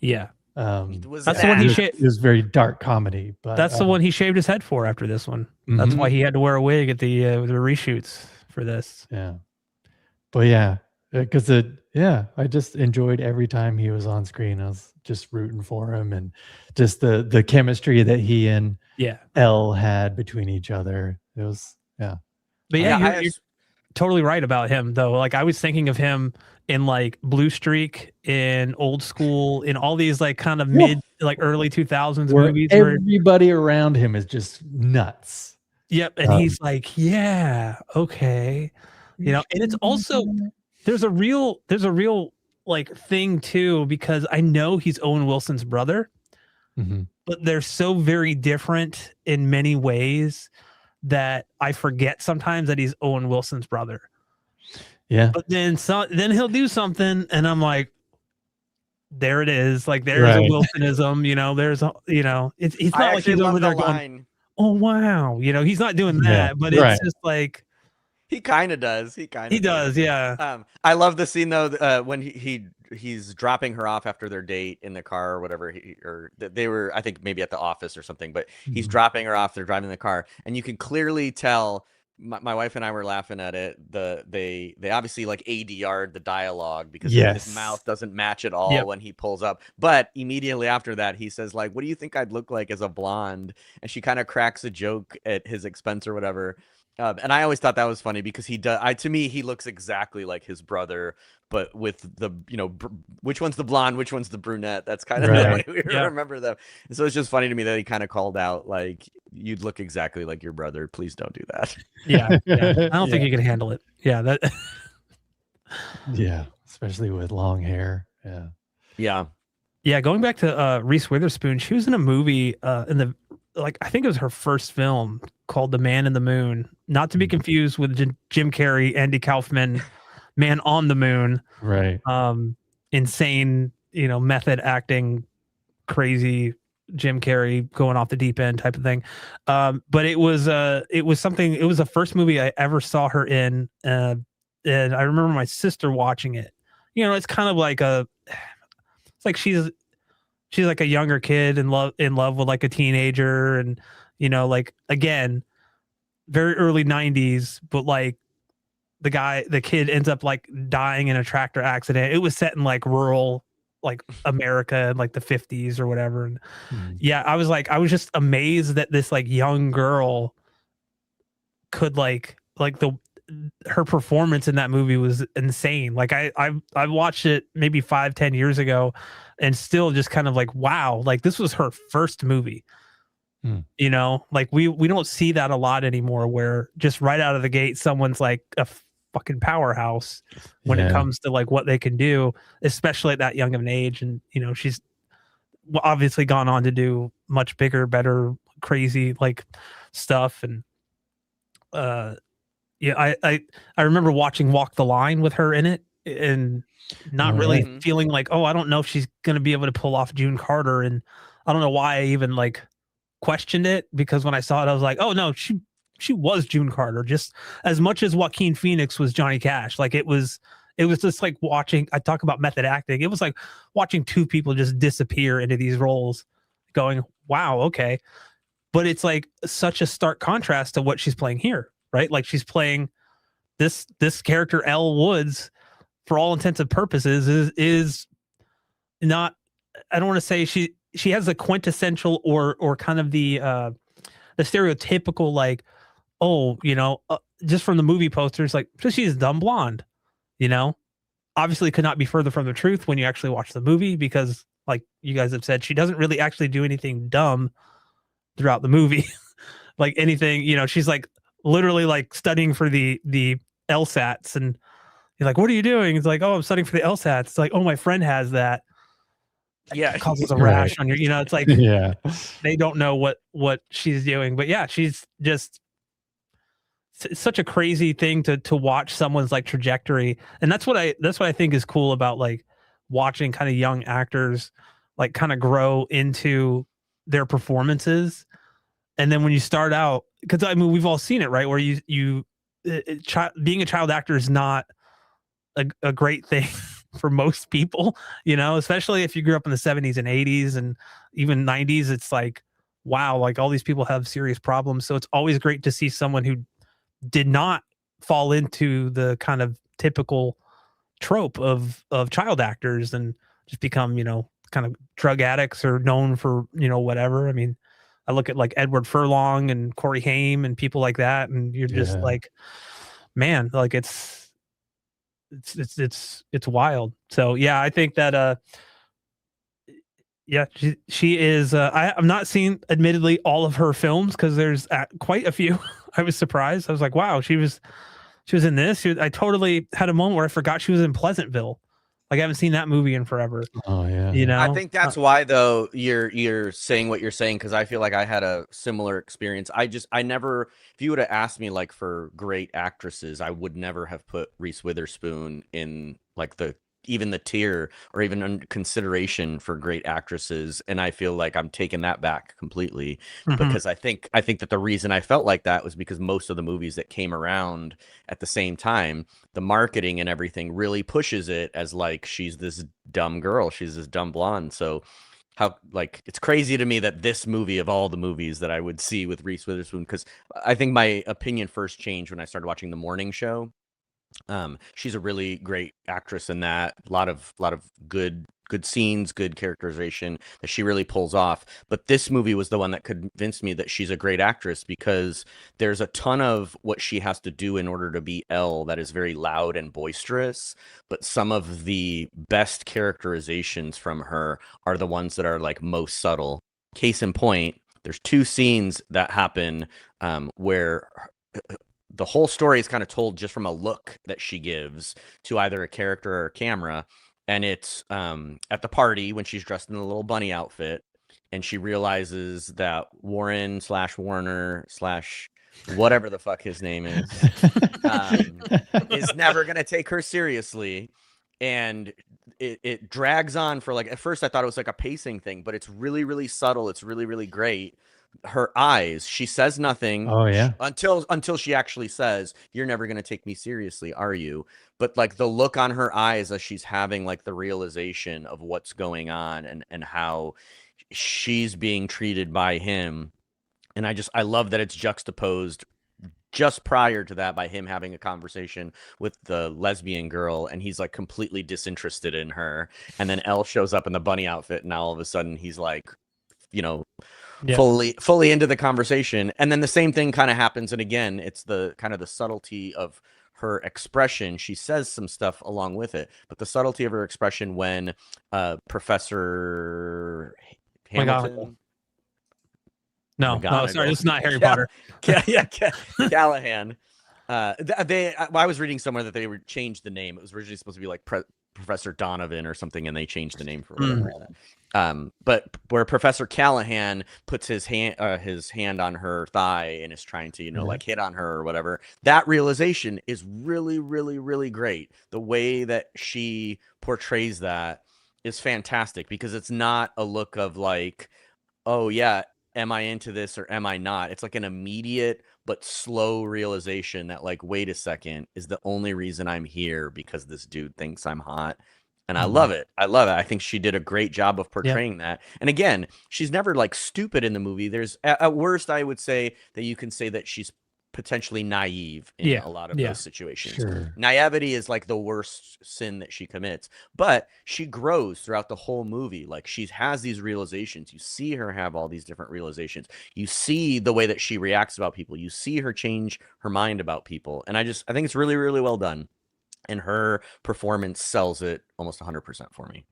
Yeah. That's the one it was very dark comedy, but that's the one he shaved his head for after this one. That's why he had to wear a wig at the reshoots for this. Yeah. But yeah, because I just enjoyed every time he was on screen. I was just rooting for him, and just the chemistry that he and Elle had between each other. It was But you're totally right about him though. Like I was thinking of him in like Blue Streak, in Old School, in all these like kind of mid, like early 2000s movies where everybody around him is just nuts. Yep. And he's like, yeah, okay. And it's also, there's a real like thing too, because I know he's Owen Wilson's brother, but they're so very different in many ways that I forget sometimes that he's Owen Wilson's brother. Yeah. But then he'll do something and I'm like, there it is. Like there's a Wilsonism, there's it's not like he's over there going, oh wow. He's not doing that, but it's just like he kind of does. He does. Yeah. I love the scene though, when he's dropping her off after their date in the car or whatever, they were, I think maybe at the office or something, but he's dropping her off. They're driving the car, and you can clearly tell. My wife and I were laughing at it. They obviously like ADR'd the dialogue because his mouth doesn't match at all when he pulls up. But immediately after that, he says like, "What do you think I'd look like as a blonde?" And she kind of cracks a joke at his expense or whatever. And I always thought that was funny because to me, he looks exactly like his brother, but with the, which one's the blonde, which one's the brunette. That's kind of the way we remember them. And so it's just funny to me that he kind of called out, like, you'd look exactly like your brother. Please don't do that. Yeah. I don't think you can handle it. Yeah. Yeah. Especially with long hair. Yeah. Yeah. Yeah. Going back to Reese Witherspoon, she was in a movie I think it was her first film called The Man in the Moon, not to be confused with Jim Carrey, Andy Kaufman, Man on the Moon. Right. Insane, method acting, crazy Jim Carrey going off the deep end type of thing. But it was the first movie I ever saw her in. And I remember my sister watching it. It's kind of like it's like she's like a younger kid in love with like a teenager, and like again, very early 90s, but like the kid ends up like dying in a tractor accident. It was set in like rural like America in like the 50s or whatever. And yeah, I was just amazed that this like young girl could her performance in that movie was insane. Like I watched it maybe 5-10 years ago and still just kind of like, wow, like this was her first movie. You know, like we don't see that a lot anymore, where just right out of the gate someone's like a fucking powerhouse when it comes to like what they can do, especially at that young of an age. And you know, she's obviously gone on to do much bigger, better, crazy like stuff. And yeah, I remember watching Walk the Line with her in it and not really feeling like, oh, I don't know if she's gonna be able to pull off June Carter. And I don't know why I even like questioned it, because when I saw it, I was like, oh no, she was June Carter just as much as Joaquin Phoenix was Johnny Cash. Like it was just like watching, I talk about method acting. It was like watching two people just disappear into these roles going, wow, okay. But it's like such a stark contrast to what she's playing here, right? Like she's playing this character, Elle Woods, for all intents and purposes is not, I don't want to say she has a quintessential or kind of the stereotypical, like, oh, you know, just from the movie posters, like, she's a dumb blonde, you know, obviously could not be further from the truth when you actually watch the movie, because like you guys have said, she doesn't really actually do anything dumb throughout the movie. Like anything, you know, she's like literally like studying for the LSATs, and you're like, what are you doing? It's like, oh, I'm studying for the LSATs. It's like, oh, my friend has that. Yeah, it causes a rash on your, you know, it's like, they don't know what she's doing. But yeah, she's just, it's such a crazy thing to watch someone's like trajectory. And that's what I think is cool about like watching kind of young actors like kind of grow into their performances. And then when you start out, because I mean, we've all seen it, right? Where being a child actor is not a great thing for most people, you know, especially if you grew up in the 70s and 80s and even 90s. It's like, wow, like all these people have serious problems. So it's always great to see someone who did not fall into the kind of typical trope of child actors and just become, you know, kind of drug addicts or known for, you know, whatever. I mean, I look at like Edward Furlong and Corey Haim and people like that, and you're just like, man, like it's wild. So yeah, I think that yeah, she is. I'm not seeing, admittedly, all of her films because there's quite a few. I was surprised. I was like, wow, she was in this. I totally had a moment where I forgot she was in Pleasantville. Like I haven't seen that movie in forever. Oh yeah. You know, I think that's why though you're saying what you're saying, because I feel like I had a similar experience. I never, if you would have asked me like for great actresses, I would never have put Reese Witherspoon in like even the tier or even under consideration for great actresses. And I feel like I'm taking that back completely, because I think that the reason I felt like that was because most of the movies that came around at the same time, the marketing and everything really pushes it as like, she's this dumb girl, she's this dumb blonde. So how, like, it's crazy to me that this movie of all the movies that I would see with Reese Witherspoon, because I think my opinion first changed when I started watching The Morning Show. She's a really great actress in that. A lot of good scenes, good characterization that she really pulls off. But this movie was the one that convinced me that she's a great actress, because there's a ton of what she has to do in order to be Elle that is very loud and boisterous. But some of the best characterizations from her are the ones that are like most subtle. Case in point, there's two scenes that happen where the whole story is kind of told just from a look that she gives to either a character or a camera. And it's at the party when she's dressed in a little bunny outfit, and she realizes that Warren/Warner/ whatever the fuck his name is never going to take her seriously. And it drags on for like, at first I thought it was like a pacing thing, but it's really, really subtle. It's really, really great. Her eyes, she says nothing until she actually says, you're never going to take me seriously, are you? But like the look on her eyes as she's having like the realization of what's going on and how she's being treated by him. And I love that it's juxtaposed just prior to that by him having a conversation with the lesbian girl, and he's like completely disinterested in her. And then Elle shows up in the bunny outfit, and now all of a sudden he's like, you know, fully into the conversation. And then the same thing kind of happens. And again, it's the kind of the subtlety of her expression. She says some stuff along with it, but the subtlety of her expression when Professor Hamilton. No, sorry, it's not Harry Potter. Callahan. I was reading somewhere that they changed the name. It was originally supposed to be like Professor Donovan or something, and they changed the name for whatever. But where Professor Callahan puts his hand on her thigh and is trying to, like hit on her or whatever, that realization is really, really, really great. The way that she portrays that is fantastic, because it's not a look of like, oh yeah, am I into this or am I not? It's like an immediate but slow realization that like, wait a second, is the only reason I'm here because this dude thinks I'm hot. And I love it. I think she did a great job of portraying that. And again, she's never like stupid in the movie. There's at worst, I would say that you can say that she's potentially naive in a lot of those situations. Sure. Naivety is like the worst sin that she commits, but she grows throughout the whole movie. Like she has these realizations. You see her have all these different realizations. You see the way that she reacts about people. You see her change her mind about people. And I think it's really, really well done. And her performance sells it almost 100% for me.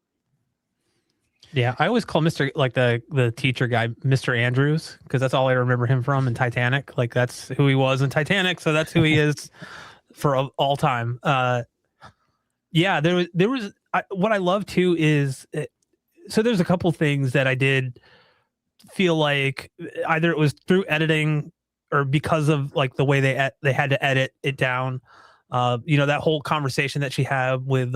Yeah, I always call Mr. like the teacher guy Mr. Andrews, because that's all I remember him from in Titanic. Like that's who he was in Titanic, so that's who he is for all time. Yeah, there was what I love too is so there's a couple things that I did feel like either it was through editing or because of like the way they had to edit it down. That whole conversation that she had with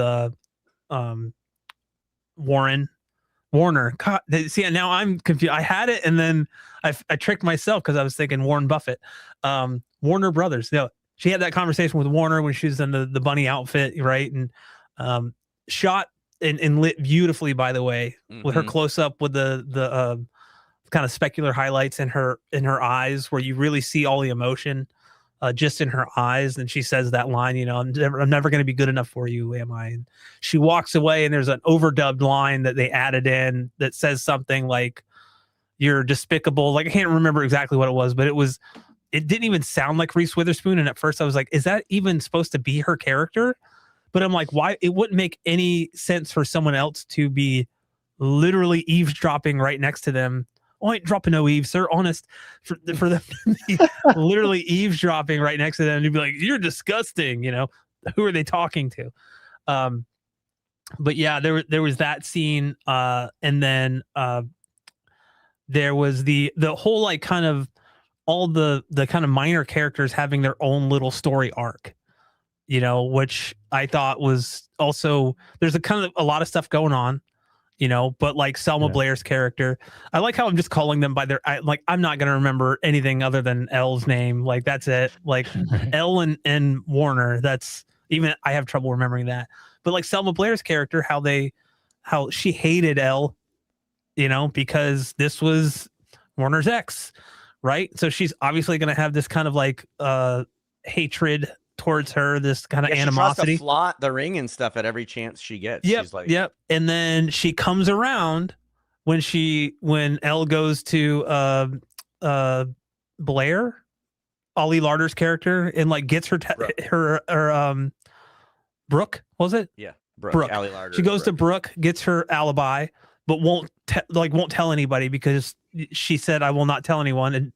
Warner. God, see, now I'm confused. I had it and then I tricked myself because I was thinking Warren Buffett, Warner Brothers. She had that conversation with Warner when she was in the bunny outfit, right? And shot and lit beautifully, by the way, with her close up with the kind of specular highlights in her eyes, where you really see all the emotion just in her eyes. And she says that line, I'm never going to be good enough for you, am I? And she walks away, and there's an overdubbed line that they added in that says something like, "You're despicable." Like I can't remember exactly what it was, but it didn't even sound like Reese Witherspoon. And at first I was like, is that even supposed to be her character? But I'm like, why? It wouldn't make any sense for someone else to be literally eavesdropping right next to them. Oh, I ain't dropping no eaves, sir. Honest, for them to be literally eavesdropping right next to them and to be like, "You're disgusting." Who are they talking to? But yeah, there was that scene, and then there was the whole like kind of all the kind of minor characters having their own little story arc, which I thought was also there's a lot of stuff going on. But like Selma Blair's character, I like how I'm just calling them by I'm not going to remember anything other than Elle's name. Like, that's it. Like Elle and Warner, that's even, I have trouble remembering that. But like Selma Blair's character, how she hated Elle, because this was Warner's ex, right? So she's obviously going to have this kind of like hatred towards her, this kind of animosity. She tries to flaunt the ring and stuff at every chance she gets. Yep, She's like, yep. And then she comes around when Elle goes to Blair, Ollie Larder's character, and like gets her Brooke, was it? Yeah, Brooke. Ollie Larder. She goes to Brooke, gets her alibi, but won't tell anybody because she said, "I will not tell anyone." And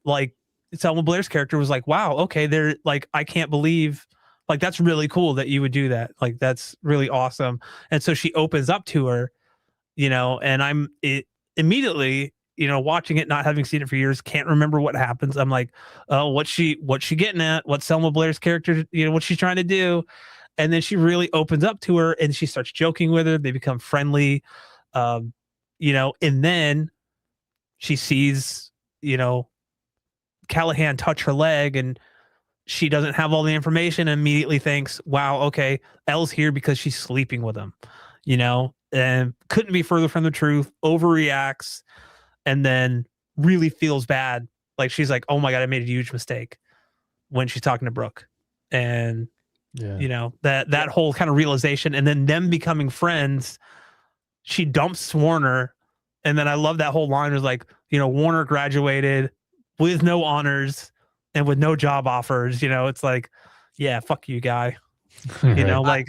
like Selma Blair's character was like, wow, okay, they're like, I can't believe, like, that's really cool that you would do that. Like, that's really awesome. And so she opens up to her, and immediately, watching it, not having seen it for years, can't remember what happens. I'm like, oh, what's she getting at? What's Selma Blair's character, what's she trying to do? And then she really opens up to her and she starts joking with her. They become friendly, and then she sees, Callahan touch her leg, and she doesn't have all the information and immediately thinks, wow, okay, Elle's here because she's sleeping with him, and couldn't be further from the truth, overreacts, and then really feels bad. Like she's like, oh my God, I made a huge mistake. when she's talking to Brooke, and Yeah. you know, that whole kind of realization, and then them becoming friends. She dumps Warner, and then I love that whole line was like, you know, Warner graduated with no honors and with no job offers. You know, it's like, yeah, fuck you, guy. You know, like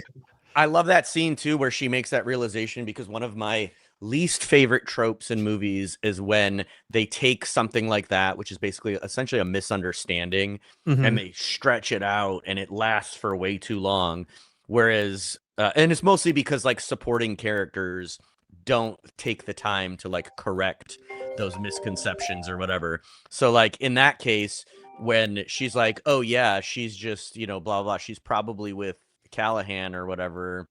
I love that scene too, where she makes that realization, because one of my least favorite tropes in movies is when they take something like that, which is basically essentially a misunderstanding, and they stretch it out and it lasts for way too long. Whereas, and it's mostly because like supporting characters don't take the time to like correct those misconceptions or whatever. So like in that case, when she's like, oh yeah, she's just, you know, blah, blah, she's probably with Callahan or whatever,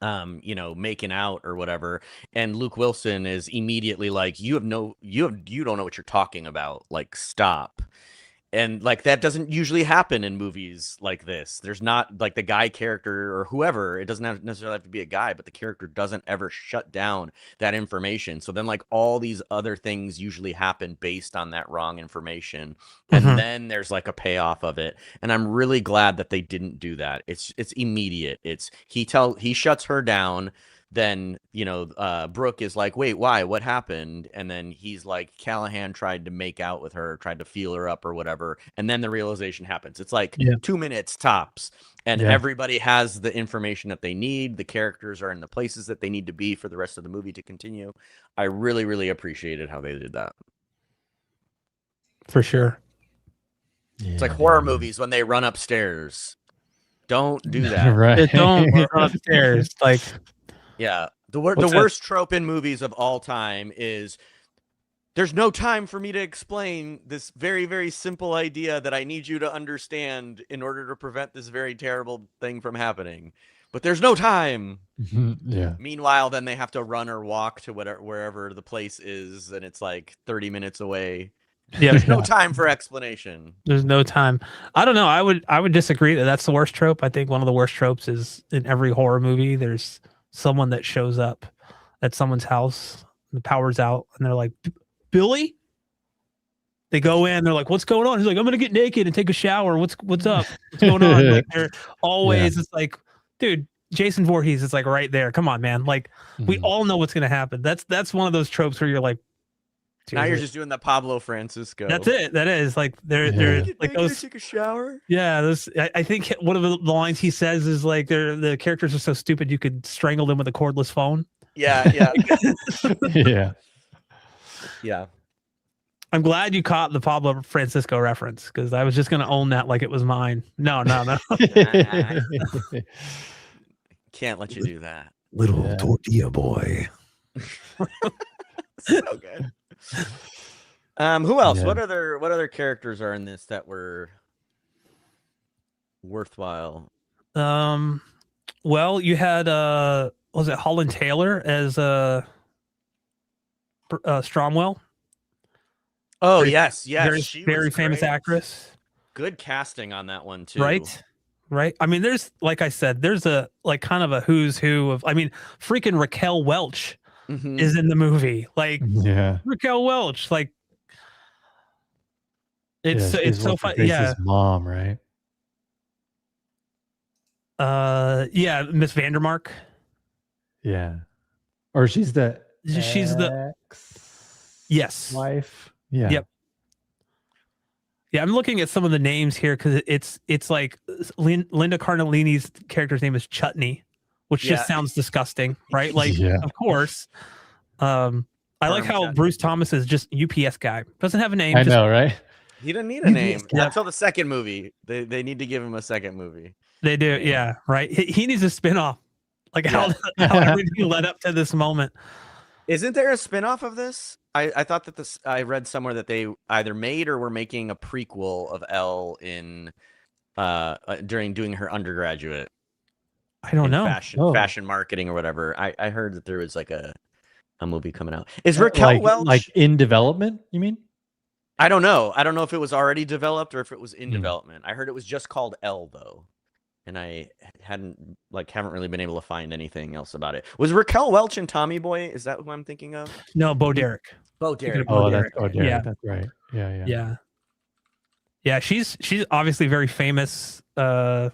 you know, making out or whatever. And Luke Wilson is immediately like, you don't know what you're talking about. Like, stop. And like that doesn't usually happen in movies like this. There's not like the guy character or whoever, it doesn't necessarily have to be a guy, but the character doesn't ever shut down that information. So then like all these other things usually happen based on that wrong information. And then there's like a payoff of it. And I'm really glad that they didn't do that. It's immediate. It's he shuts her down. Then, you know, Brooke is like, wait, why? What happened? And then he's like, Callahan tried to make out with her, tried to feel her up or whatever. And then the realization happens. It's like 2 minutes tops. And everybody has the information that they need. The characters are in the places that they need to be for the rest of the movie to continue. I really, really appreciated how they did that. For sure. It's like horror movies when they run upstairs. Don't do that. Right. Don't run upstairs. Like, yeah, the worst trope in movies of all time is there's no time for me to explain this very, very simple idea that I need you to understand in order to prevent this very terrible thing from happening. But there's no time. Yeah. Meanwhile, then they have to run or walk to wherever the place is, and it's like 30 minutes away. Yeah, there's no time for explanation. There's no time. I don't know. I would disagree that that's the worst trope. I think one of the worst tropes is in every horror movie, there's someone that shows up at someone's house, the power's out, and they're like, Billy? They go in, they're like, what's going on? He's like, I'm gonna get naked and take a shower. What's up? What's going on? Like, they're always, it's like, dude, Jason Voorhees is like right there. Come on, man. Like, we all know what's gonna happen. That's one of those tropes where you're like, now you're just doing the Pablo Francisco. That's it. That is like they're like those. Take a shower. Yeah, those. I think one of the lines he says is like, the characters are so stupid you could strangle them with a cordless phone. Yeah, yeah. I'm glad you caught the Pablo Francisco reference, because I was just gonna own that like it was mine. No. Can't let you do that. Little tortilla boy. So good. Who else? What other characters are in this that were worthwhile? Well, you had was it Holland Taylor as Stromwell? Oh, yes. She very famous actress. Good casting on that one too. Right. I mean, there's, like I said, there's a like kind of a who's who of, I mean, freaking Raquel Welch is in the movie. Like, Raquel Welch, like, it's so funny. Yeah, mom, right? Miss Vandermark. Yeah, or she's the wife. Yeah. Yep. Yeah, I'm looking at some of the names here because it's like Linda Cardellini's character's name is Chutney, which just sounds disgusting, right? Like, of course. I like how Bruce Thomas is just UPS guy. Doesn't have a name. I know, right? He didn't need a name until the second movie. They need to give him a second movie. They do, yeah, right. He needs a spinoff. Like how everything led up to this moment. Isn't there a spinoff of this? I thought that I read somewhere that they either made or were making a prequel of Elle in during doing her undergraduate. I don't know. Fashion marketing or whatever. I heard that there was like a movie coming out. Is Raquel Welch like in development, you mean? I don't know. I don't know if it was already developed or if it was in development. I heard it was just called Elle though. And I haven't really been able to find anything else about it. Was Raquel Welch and Tommy Boy? Is that who I'm thinking of? No, Bo Derek. Bo Derek. Oh, Derek. That's right. Yeah. Yeah, she's obviously very famous. I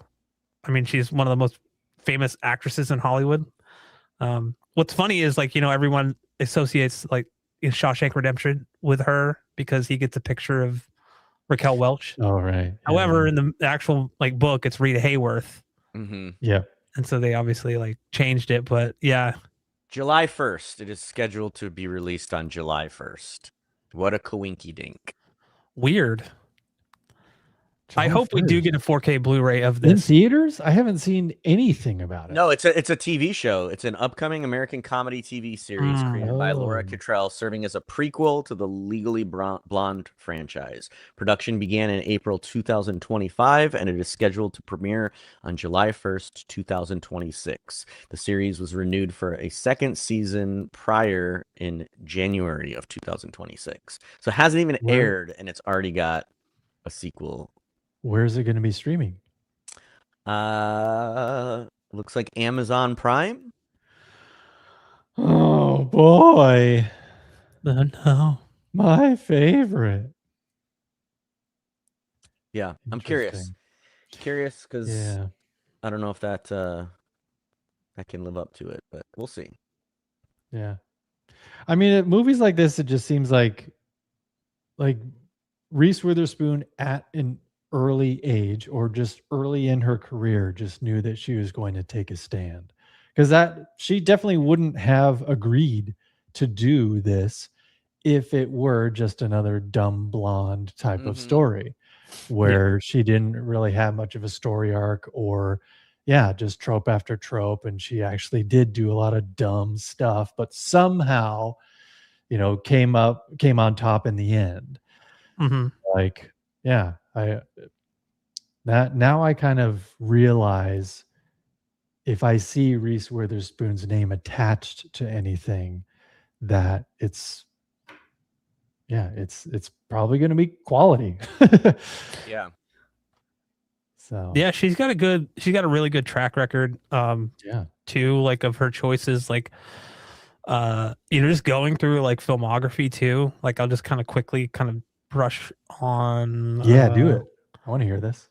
mean, she's one of the most famous actresses in Hollywood. What's funny is like, everyone associates like in Shawshank Redemption with her because he gets a picture of Raquel Welch. Oh, right. However, in the actual like book, it's Rita Hayworth. Mm-hmm. Yeah. And so they obviously like changed it, but yeah. July 1st. It is scheduled to be released on July 1st. What a coinky dink. Weird. July I hope 1st. we do get a 4K Blu-ray of in this. theaters. I haven't seen anything about it. No, it's a TV show. It's an upcoming American comedy TV series created by Laura Cottrell, serving as a prequel to the Legally Blonde franchise. Production began in April 2025, and it is scheduled to premiere on July 1st, 2026. The series was renewed for a second season prior in January of 2026. So it hasn't even aired, and it's already got a sequel. Where's it going to be streaming? Looks like Amazon Prime. Oh boy. No. My favorite. Yeah, I'm curious. Curious because I don't know if that can live up to it, but we'll see. Yeah. I mean, movies like this, it just seems like Reese Witherspoon at an early age or just early in her career just knew that she was going to take a stand, because that she definitely wouldn't have agreed to do this if it were just another dumb blonde type of story where she didn't really have much of a story arc, or just trope after trope, and she actually did do a lot of dumb stuff but somehow came on top in the end. Like, now I kind of realize if I see Reese Witherspoon's name attached to anything, that it's probably going to be quality. Yeah. So yeah, she's got a really good track record. Too, like, of her choices, like, just going through like filmography too. Like, I'll just kind of quickly brush on. Do it. I want to hear this.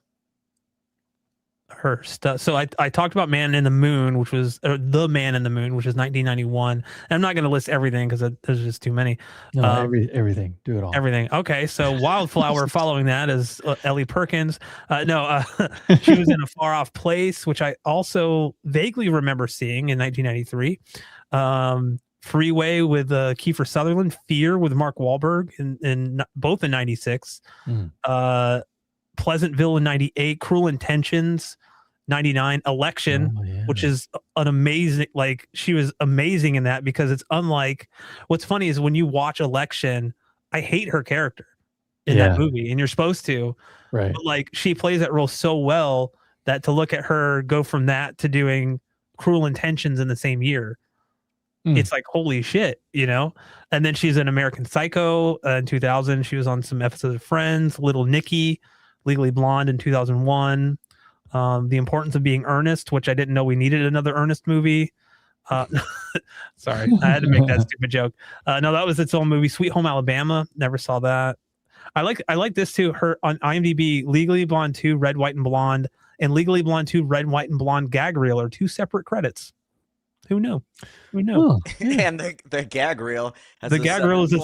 Her stuff. So I talked about Man in the Moon, which was The Man in the Moon, which is 1991. And I'm not going to list everything because there's just too many. No, everything. Do it all. Everything. Okay, so Wildflower following that is Ellie Perkins. She was in A Far Off Place, which I also vaguely remember seeing in 1993. Freeway with Kiefer Sutherland. Fear with Mark Wahlberg in both in 96. Pleasantville in 98. Cruel Intentions 99. Election, which is an amazing, like, she was amazing in that, because it's unlike, what's funny is when you watch Election, I hate her character in that movie, and you're supposed to, right? But like, she plays that role so well that to look at her go from that to doing Cruel Intentions in the same year, it's like, holy shit, And then she's in American Psycho in 2000. She was on some episodes of Friends. Little Nicky, Legally Blonde in 2001. The Importance of Being Earnest, which I didn't know we needed another Ernest movie. Sorry, I had to make that stupid joke. No, that was its own movie. Sweet Home Alabama, never saw that. I like this too. Her on IMDb, Legally Blonde 2, Red, White, and Blonde, and Legally Blonde 2, Red, White, and Blonde gag reel are 2 separate credits. Who knew? Oh, and the gag reel has the gag reel is its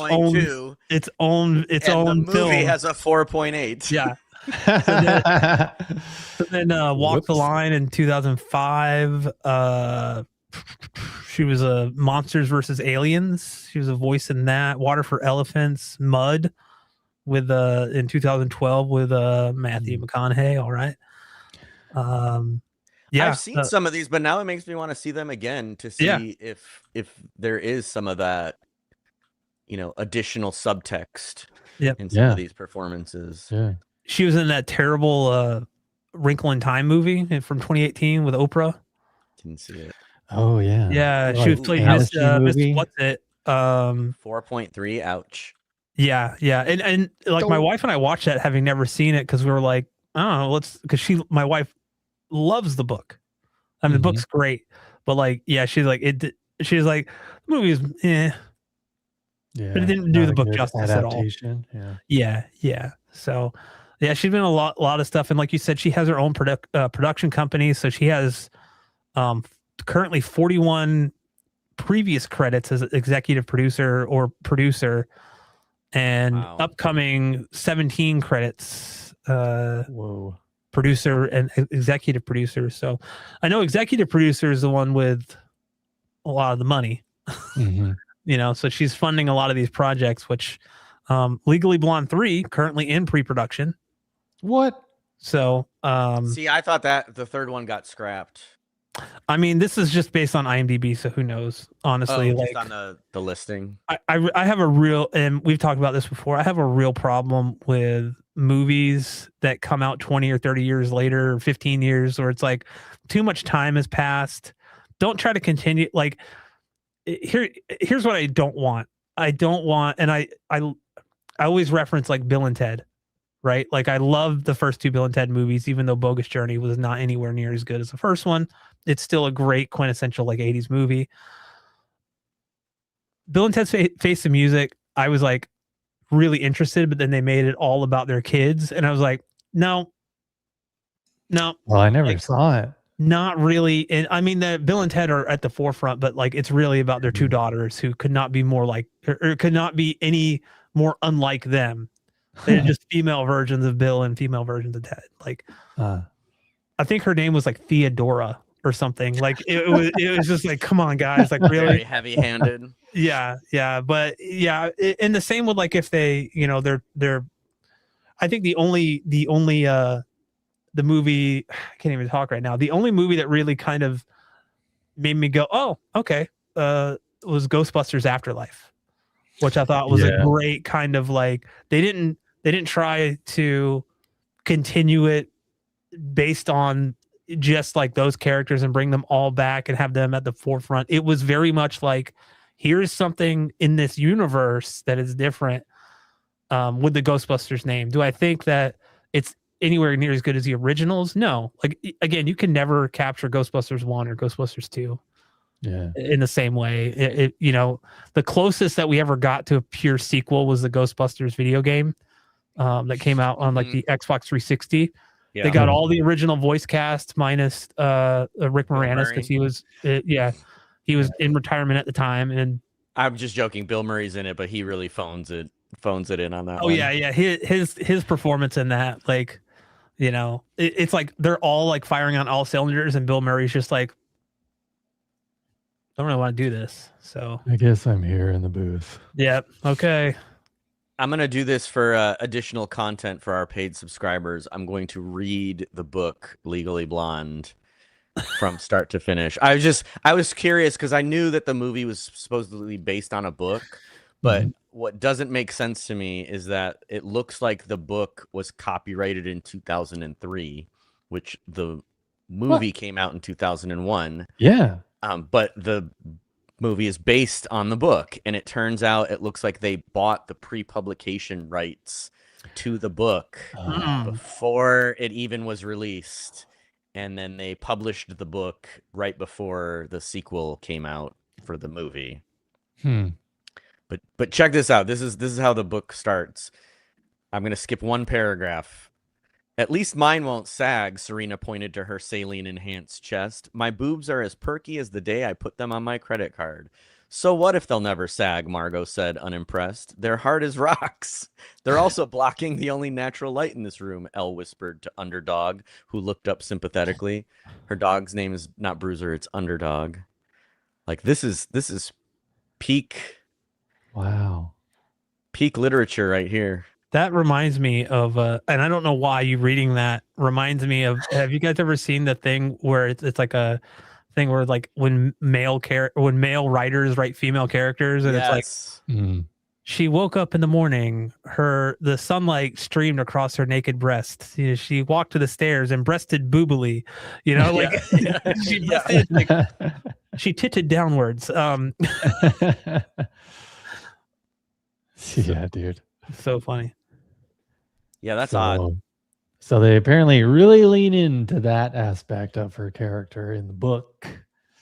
own the movie film. has a 4.8. Yeah. So then Walk the Line in 2005. She was a Monsters versus Aliens. She was a voice in that. Water for Elephants. Mud with in 2012 with Matthew McConaughey. All right. I've seen some of these, but now it makes me want to see them again to see if there is some of that, additional subtext in some of these performances. Yeah. She was in that terrible Wrinkle in Time movie from 2018 with Oprah. Didn't see it. Oh yeah. Yeah, she was playing Miss what's it? 4.3. Ouch. Yeah. And like, my wife and I watched that having never seen it, because we were like, oh, my wife loves the book. I mean, the book's great, but like, she's like, the movie is but it didn't do the book justice at all. Yeah. Yeah. So Yeah, she's been a lot of stuff, and like you said, she has her own production company. So she has currently 41 previous credits as executive producer or producer, and upcoming 17 credits. Whoa. Producer and executive producer. So I know executive producer is the one with a lot of the money. Mm-hmm. You know, so she's funding a lot of these projects, which Legally Blonde 3 currently in pre-production. What? So see, I thought that the third one got scrapped. I mean, this is just based on IMDb, so who knows? Honestly, just on the listing. I have a real, and we've talked about this before, I have a real problem with movies that come out 20 or 30 years later, or 15 years, or it's like too much time has passed. Don't try to continue. Like, here's what I don't want. I don't want, and I always reference like Bill and Ted, right? Like, I love the first two Bill and Ted movies, even though Bogus Journey was not anywhere near as good as the first one. It's still a great quintessential like 80s movie. Bill and Ted's Face the Music, I was like really interested, but then they made it all about their kids, and I was like, no. Well, I never saw it. Not really. And I mean, the Bill and Ted are at the forefront, but like it's really about their two daughters who could not be more like, or could not be any more unlike them. They're just female versions of Bill and female versions of Ted. Like, I think her name was like Theodora or something. Like it was just like, come on, guys, like really very heavy-handed. Yeah, but yeah, and the same with like if they, you know, they're. I think the movie, I can't even talk right now. The only movie that really kind of made me go, oh, okay, was Ghostbusters Afterlife, which I thought was a great kind of like, they didn't try to continue it based on just like those characters and bring them all back and have them at the forefront. It was very much like, here's something in this universe that is different with the Ghostbusters name. Do I think that it's anywhere near as good as the originals? No. Like, again, you can never capture Ghostbusters 1 or Ghostbusters 2 in the same way. You know, the closest that we ever got to a pure sequel was the Ghostbusters video game that came out on like the Xbox 360. Yeah. They got all the original voice cast minus Rick Moranis, because he was he was in retirement at the time. And I'm just joking, Bill Murray's in it, but he really phones it in on that one. Yeah, his performance in that, like, you know, it's like they're all like firing on all cylinders, and Bill Murray's just like, I don't really want to do this. So I guess I'm here in the booth. Yep. Okay. I'm going to do this for additional content for our paid subscribers. I'm going to read the book Legally Blonde from start to finish. I was curious because I knew that the movie was supposedly based on a book, but what doesn't make sense to me is that it looks like the book was copyrighted in 2003, which the movie came out in 2001. Yeah. But the movie is based on the book, and it turns out it looks like they bought the pre-publication rights to the book before it even was released, and then they published the book right before the sequel came out for the movie. But check this out. This is how the book starts. I'm going to skip one paragraph. At least mine won't sag, Serena pointed to her saline-enhanced chest. My boobs are as perky as the day I put them on my credit card. So what if they'll never sag, Margot said, unimpressed. They're hard as rocks. They're also blocking the only natural light in this room, Elle whispered to Underdog, who looked up sympathetically. Her dog's name is not Bruiser, it's Underdog. Like, this is peak... Wow. Peak literature right here. That reminds me of, and I don't know why you reading that reminds me of, have you guys ever seen the thing where it's like a thing where like when male writers write female characters, and it's like, she woke up in the morning, the sunlight streamed across her naked breast. You know, she walked to the stairs and breasted boobily, you know, like she breasted, like, she titted downwards. Yeah, dude. So funny. Yeah, that's odd. So they apparently really lean into that aspect of her character in the book.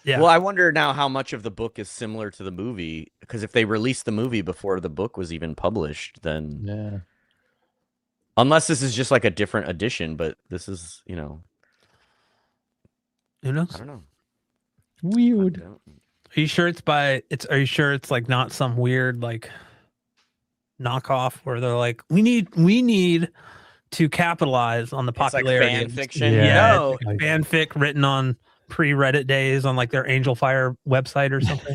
Yeah. Well, I wonder now how much of the book is similar to the movie, because if they released the movie before the book was even published, then Unless this is just like a different edition, but this is, who knows? I don't know. Weird. Are you sure are you sure it's like not some weird like knockoff where they're like, we need to capitalize on the popularity like fan of fiction? Yeah, No. it's like fanfic written on pre-Reddit days on like their Angel Fire website or something.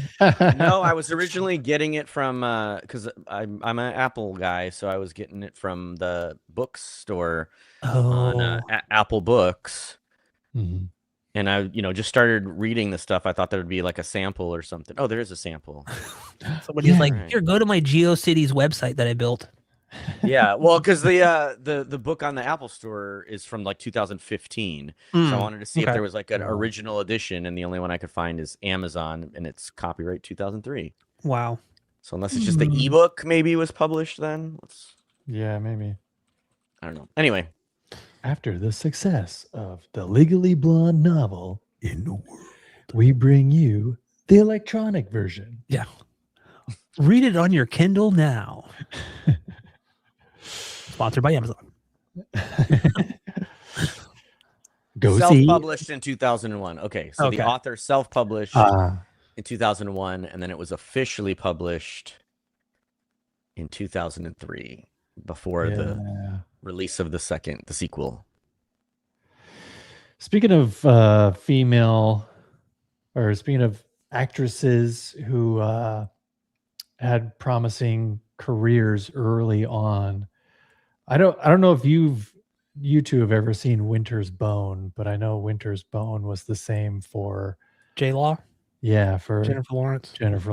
No, I was originally getting it from because I'm an Apple guy, so I was getting it from the bookstore on Apple Books. Mhm. And I, just started reading the stuff. I thought there would be like a sample or something. Oh, there is a sample. Somebody's like, here, go to my GeoCities website that I built. Yeah, well, because the book on the Apple Store is from like 2015, so I wanted to see if there was like an original edition, and the only one I could find is Amazon, and it's copyright 2003. Wow. So unless it's just the ebook, maybe was published then. Yeah, maybe. I don't know. Anyway, after the success of the Legally Blonde novel in the world, we bring you the electronic version. Yeah. Read it on your Kindle now. Sponsored by Amazon. Go self-published in 2001. Okay, so the author self-published in 2001, and then it was officially published in 2003 before the release of the sequel. Speaking of speaking of actresses who had promising careers early on, I don't know if you two have ever seen Winter's Bone, but I know Winter's Bone was the same for J-Law. Yeah, for Jennifer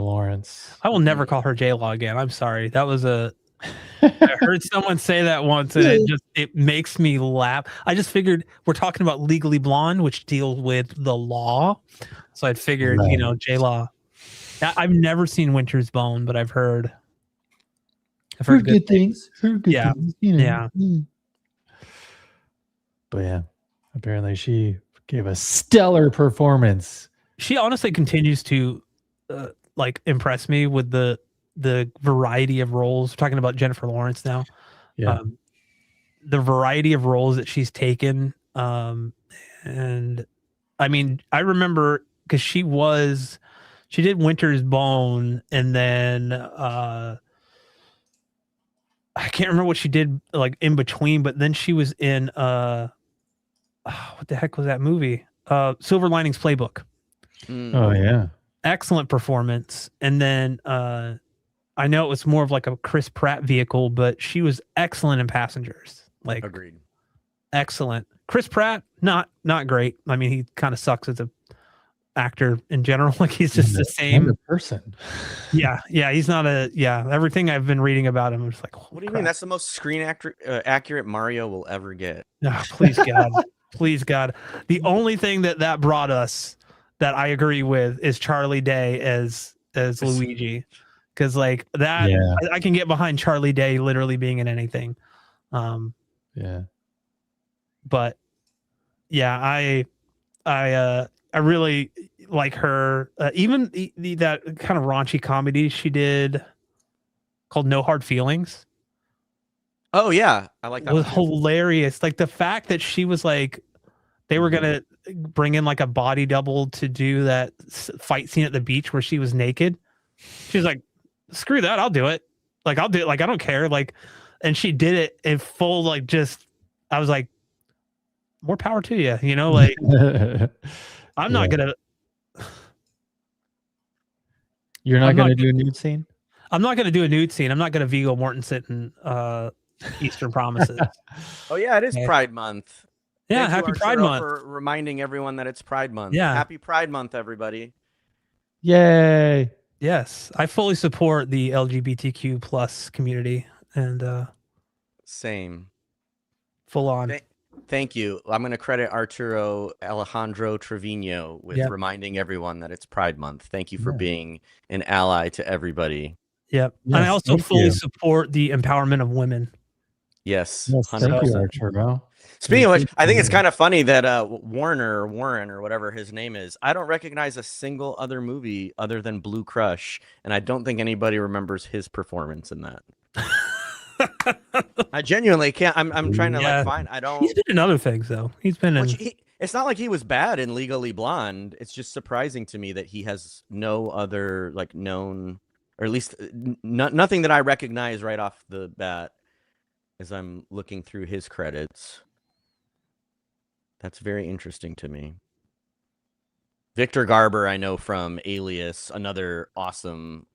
Lawrence. I will never call her J-Law again. I'm sorry. That was I heard someone say that once, and it makes me laugh. I just figured we're talking about Legally Blonde, which deals with the law. So I figured, J-Law. I've never seen Winter's Bone, but I've heard good things. Heard good things. Yeah. But yeah, apparently she gave a stellar performance. She honestly continues to impress me with the variety of roles. We're talking about Jennifer Lawrence now. Yeah. The variety of roles that she's taken. And I mean, I remember because she did Winter's Bone, and then I can't remember what she did like in between, but then she was in what the heck was that movie? Silver Linings Playbook. Oh yeah. Excellent performance. And then I know it was more of like a Chris Pratt vehicle, but she was excellent in Passengers. Like agreed. Excellent. Chris Pratt, not great. I mean, he kind of sucks as a actor in general. Like he's just the same person. Yeah, he's not everything I've been reading about him, I'm just like, what do you mean? That's the most screen accurate Mario will ever get. Oh, please God. Please God. The only thing that brought us that I agree with is Charlie Day as Luigi. Because like that, I can get behind Charlie Day literally being in anything. But yeah, I really like her. Even that kind of raunchy comedy she did called No Hard Feelings. Oh yeah, I like that. It was hilarious. Like the fact that she was like, they were gonna bring in like a body double to do that fight scene at the beach where she was naked. She was like, "Screw that, I'll do it. Like I'll do it. Like I don't care." Like, and she did it in full. Like just, I was like, more power to you. You know, like I'm not gonna. You're not gonna do a nude scene? I'm not gonna do a nude scene. I'm not gonna Viggo Mortensen Eastern Promises. Oh yeah, it is Pride Month. Yeah, Thank happy you, Pride Arturo, Month for reminding everyone that it's Pride Month. Yeah, happy Pride Month, everybody. Yay! Yes, I fully support the LGBTQ plus community, and same, full on. Thank you. I'm going to credit Arturo Alejandro Trevino with reminding everyone that it's Pride Month. Thank you for being an ally to everybody. Yep. Yes, and I also fully support the empowerment of women. Yes. Thank you, Arturo. Speaking of which, I think it's kind of funny that Warren or whatever his name is, I don't recognize a single other movie other than Blue Crush, and I don't think anybody remembers his performance in that. I genuinely can't. I'm trying to like find. I don't. He's been in other things though. He's been in. It's not like he was bad in Legally Blonde. It's just surprising to me that he has no other like known, or at least nothing that I recognize right off the bat as I'm looking through his credits. That's very interesting to me. Victor Garber, I know from Alias, another awesome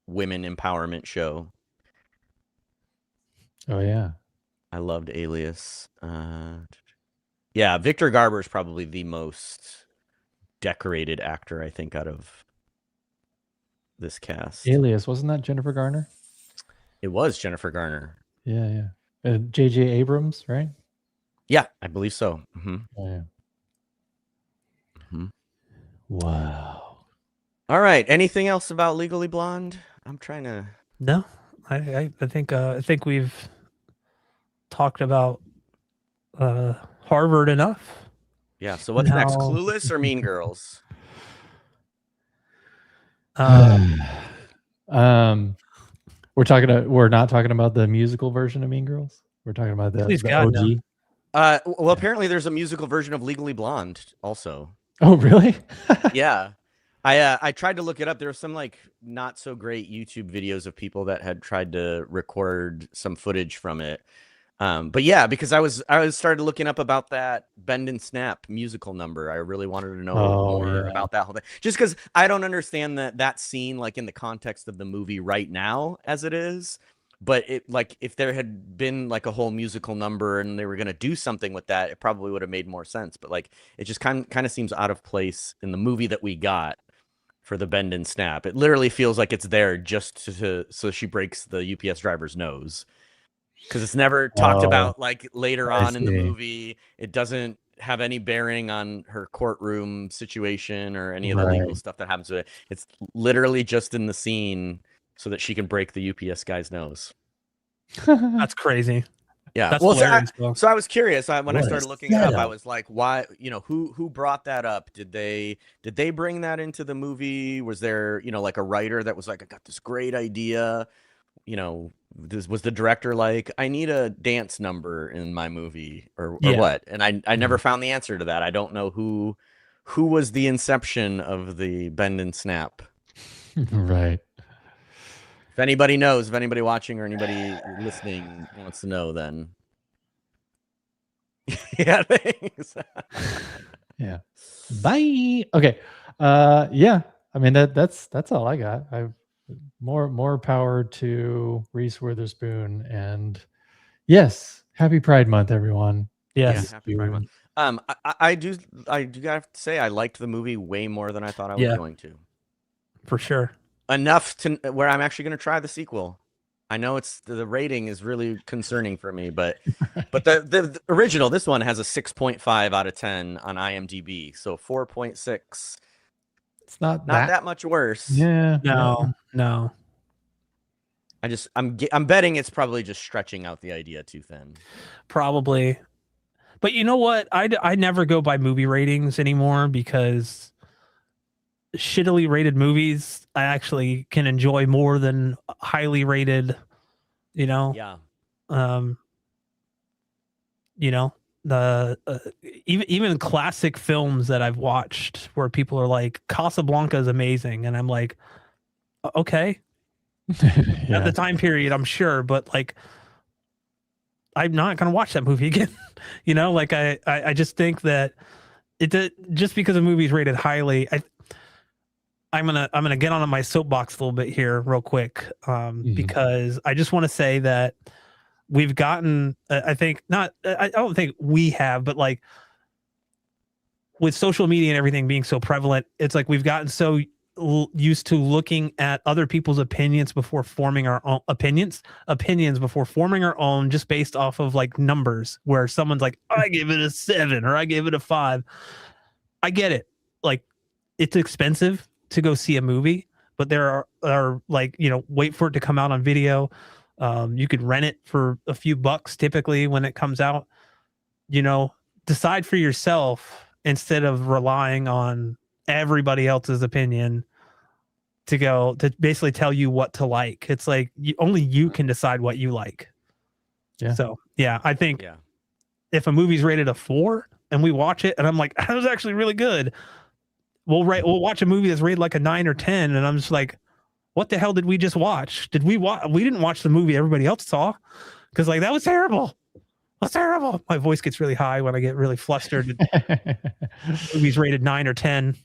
women empowerment show. Oh yeah, I loved Alias. Yeah, Victor Garber is probably the most decorated actor, I think, out of this cast. Alias, wasn't that Jennifer Garner? It was Jennifer Garner. Yeah. J.J. Abrams, right? Yeah, I believe so. Mm-hmm. Oh, yeah. Mm-hmm. Wow. All right. Anything else about Legally Blonde? I'm trying to. No, I think we've talked about Harvard enough. Yeah. So what's next? Clueless or Mean Girls? We're not talking about the musical version of Mean Girls. We're talking about the OG. No. Well, apparently there's a musical version of Legally Blonde also. Oh, really? Yeah. I tried to look it up. There were some like not so great YouTube videos of people that had tried to record some footage from it. But yeah, because I started looking up about that Bend and Snap musical number. I really wanted to know more about that whole thing. Just because I don't understand that scene like in the context of the movie right now as it is. But it like if there had been like a whole musical number and they were gonna do something with that, it probably would have made more sense. But like it just kind of seems out of place in the movie that we got for the Bend and Snap. It literally feels like it's there just so she breaks the UPS driver's nose. Because it's never talked about like later on in the movie. It doesn't have any bearing on her courtroom situation or any of the legal stuff that happens to it. It's literally just in the scene so that she can break the UPS guy's nose. That's crazy. Yeah. That's well, hilarious, so I was curious when I started looking it up. I was like, why? Who brought that up? Did they bring that into the movie? Was there like a writer that was like, I got this great idea? This was the director like, I need a dance number in my movie or what? And I never found the answer to that. I don't know who was the inception of the Bend and Snap. Right. If anybody knows, if anybody watching or anybody listening wants to know, then yeah, thanks. Yeah. Bye. Okay. Yeah. I mean that's all I got. I've more power to Reese Witherspoon, and yes, happy Pride Month, everyone. Yes, yeah, happy Pride Month. I do have to say I liked the movie way more than I thought I was going to. For sure. Enough to where I'm actually going to try the sequel. I know the rating is really concerning for me, but the original, this one has a 6.5 out of 10 on IMDb, so 4.6. It's not that much worse. Yeah. No. I'm betting it's probably just stretching out the idea too thin. Probably. But you know what? I never go by movie ratings anymore because shittily rated movies I actually can enjoy more than highly rated, Yeah. The even classic films that I've watched where people are like, Casablanca is amazing, and I'm like, okay. At the time period, I'm sure, but like I'm not gonna watch that movie again. Like I just think that just because a movie is rated highly, I'm gonna get on my soapbox a little bit here real quick, because I just want to say that we've gotten, I don't think we have, but like with social media and everything being so prevalent, it's like we've gotten so used to looking at other people's opinions before forming our own opinions before forming our own, just based off of like numbers, where someone's like, I give it a 7 or I give it a 5. I get it. Like, it's expensive to go see a movie, but there are like, wait for it to come out on video. You could rent it for a few bucks typically when it comes out. Decide for yourself instead of relying on everybody else's opinion to basically tell you what to like. It's like only you can decide what you like. Yeah. So yeah, I think Yeah. if a movie's rated a 4 and we watch it and I'm like, that was actually really good, we'll watch a movie that's rated like a 9 or 10 and I'm just like, what the hell did we just watch? We didn't watch the movie everybody else saw, because like that was terrible. That's terrible. My voice gets really high when I get really flustered. Movies rated 9 or 10.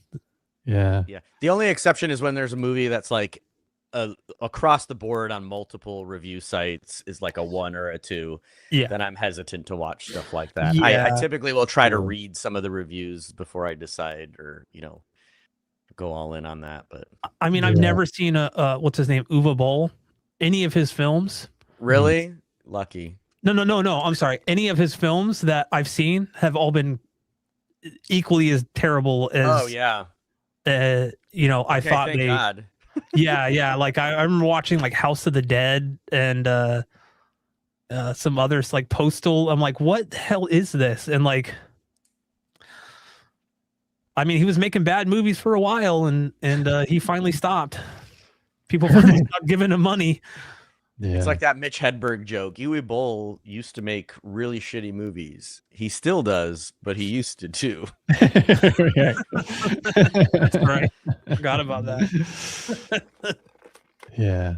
Yeah. Yeah. The only exception is when there's a movie that's like across the board on multiple review sites is like a 1 or a 2. Yeah. Then I'm hesitant to watch stuff like that. Yeah. I typically will try to read some of the reviews before I decide, or go all in on that. But I mean, I've never seen a what's his name, Uwe Boll, any of his films. Really? Lucky. No. I'm sorry. Any of his films that I've seen have all been equally as terrible as. Oh yeah. I thought thank God. Yeah. Like I remember watching like House of the Dead and some others like Postal. I'm like, what the hell is this? And like, I mean, he was making bad movies for a while, and he finally stopped. People finally stopped giving him money. Yeah. It's like that Mitch Hedberg joke. Uwe Boll used to make really shitty movies. He still does, but he used to too. That's right. Forgot about that. Yeah.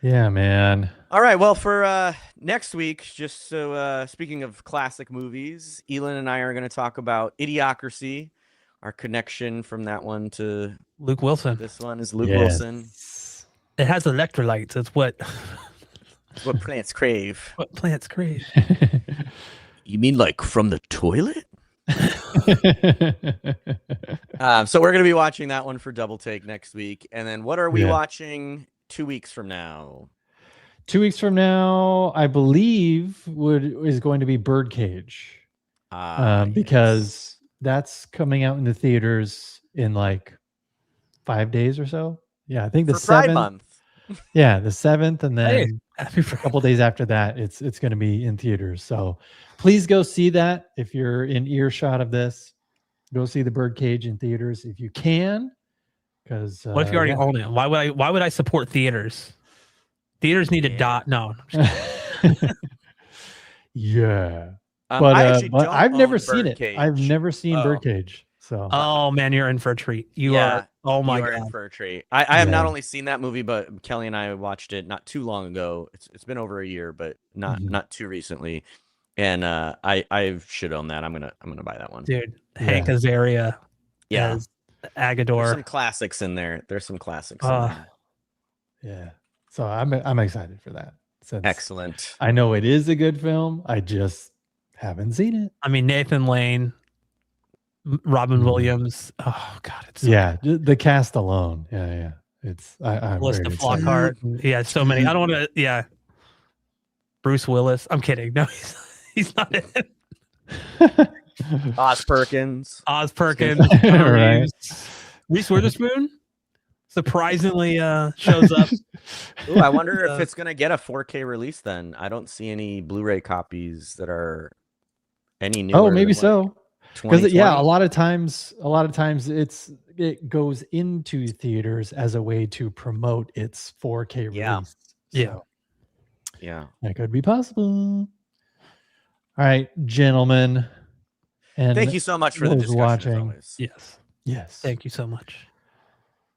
Yeah, man. All right. Well, for next week, just so speaking of classic movies, Elon and I are going to talk about Idiocracy. Our connection from that one to Luke Wilson. This one is Luke Wilson. It has electrolytes. That's what plants crave. What plants crave. You mean like from the toilet? So we're going to be watching that one for Double Take next week. And then what are we watching 2 weeks from now? 2 weeks from now, I believe is going to be Birdcage. Because that's coming out in the theaters in like 5 days or so. Yeah, I think the 7th. Pride Month. Yeah, the 7th, and then a couple days after that, it's going to be in theaters. So please go see that if you're in earshot of this. Go see the Birdcage in theaters if you can. Because what if you already own it? Why would I support theaters? Theaters need a dot. No. Yeah, but I've never seen it. I've never seen Birdcage. So oh man, you're in for a treat. You are. Oh my God, in for a treat. I have not only seen that movie, but Kelly and I watched it not too long ago. It's been over a year, but not too recently. And I should own that. I'm gonna buy that one, dude. Hank Azaria, as Agador. There's some classics in there. There's some classics. In there. Yeah. So I'm excited for that. Excellent. I know it is a good film. I just haven't seen it. I mean, Nathan Lane, Robin Williams. Oh God, it's so good. The cast alone. Yeah. It's I'm Melissa Flockhart. Yeah, so many. I don't want to. Yeah. Bruce Willis. I'm kidding. No, he's not in it. Oz Perkins. Right. Reese Witherspoon surprisingly shows up. Ooh, I wonder if it's gonna get a 4K release. Then I don't see any Blu-ray copies that are any newer. Oh, maybe so. Because a lot of times it goes into theaters as a way to promote its 4K release. Yeah, that could be possible. All right, gentlemen, and thank you so much for the discussion. Watching. Yes. Thank you so much.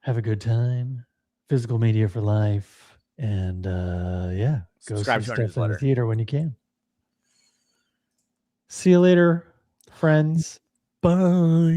Have a good time. Physical media for life, and go subscribe see to our stuff in the theater when you can. See you later, friends. Bye.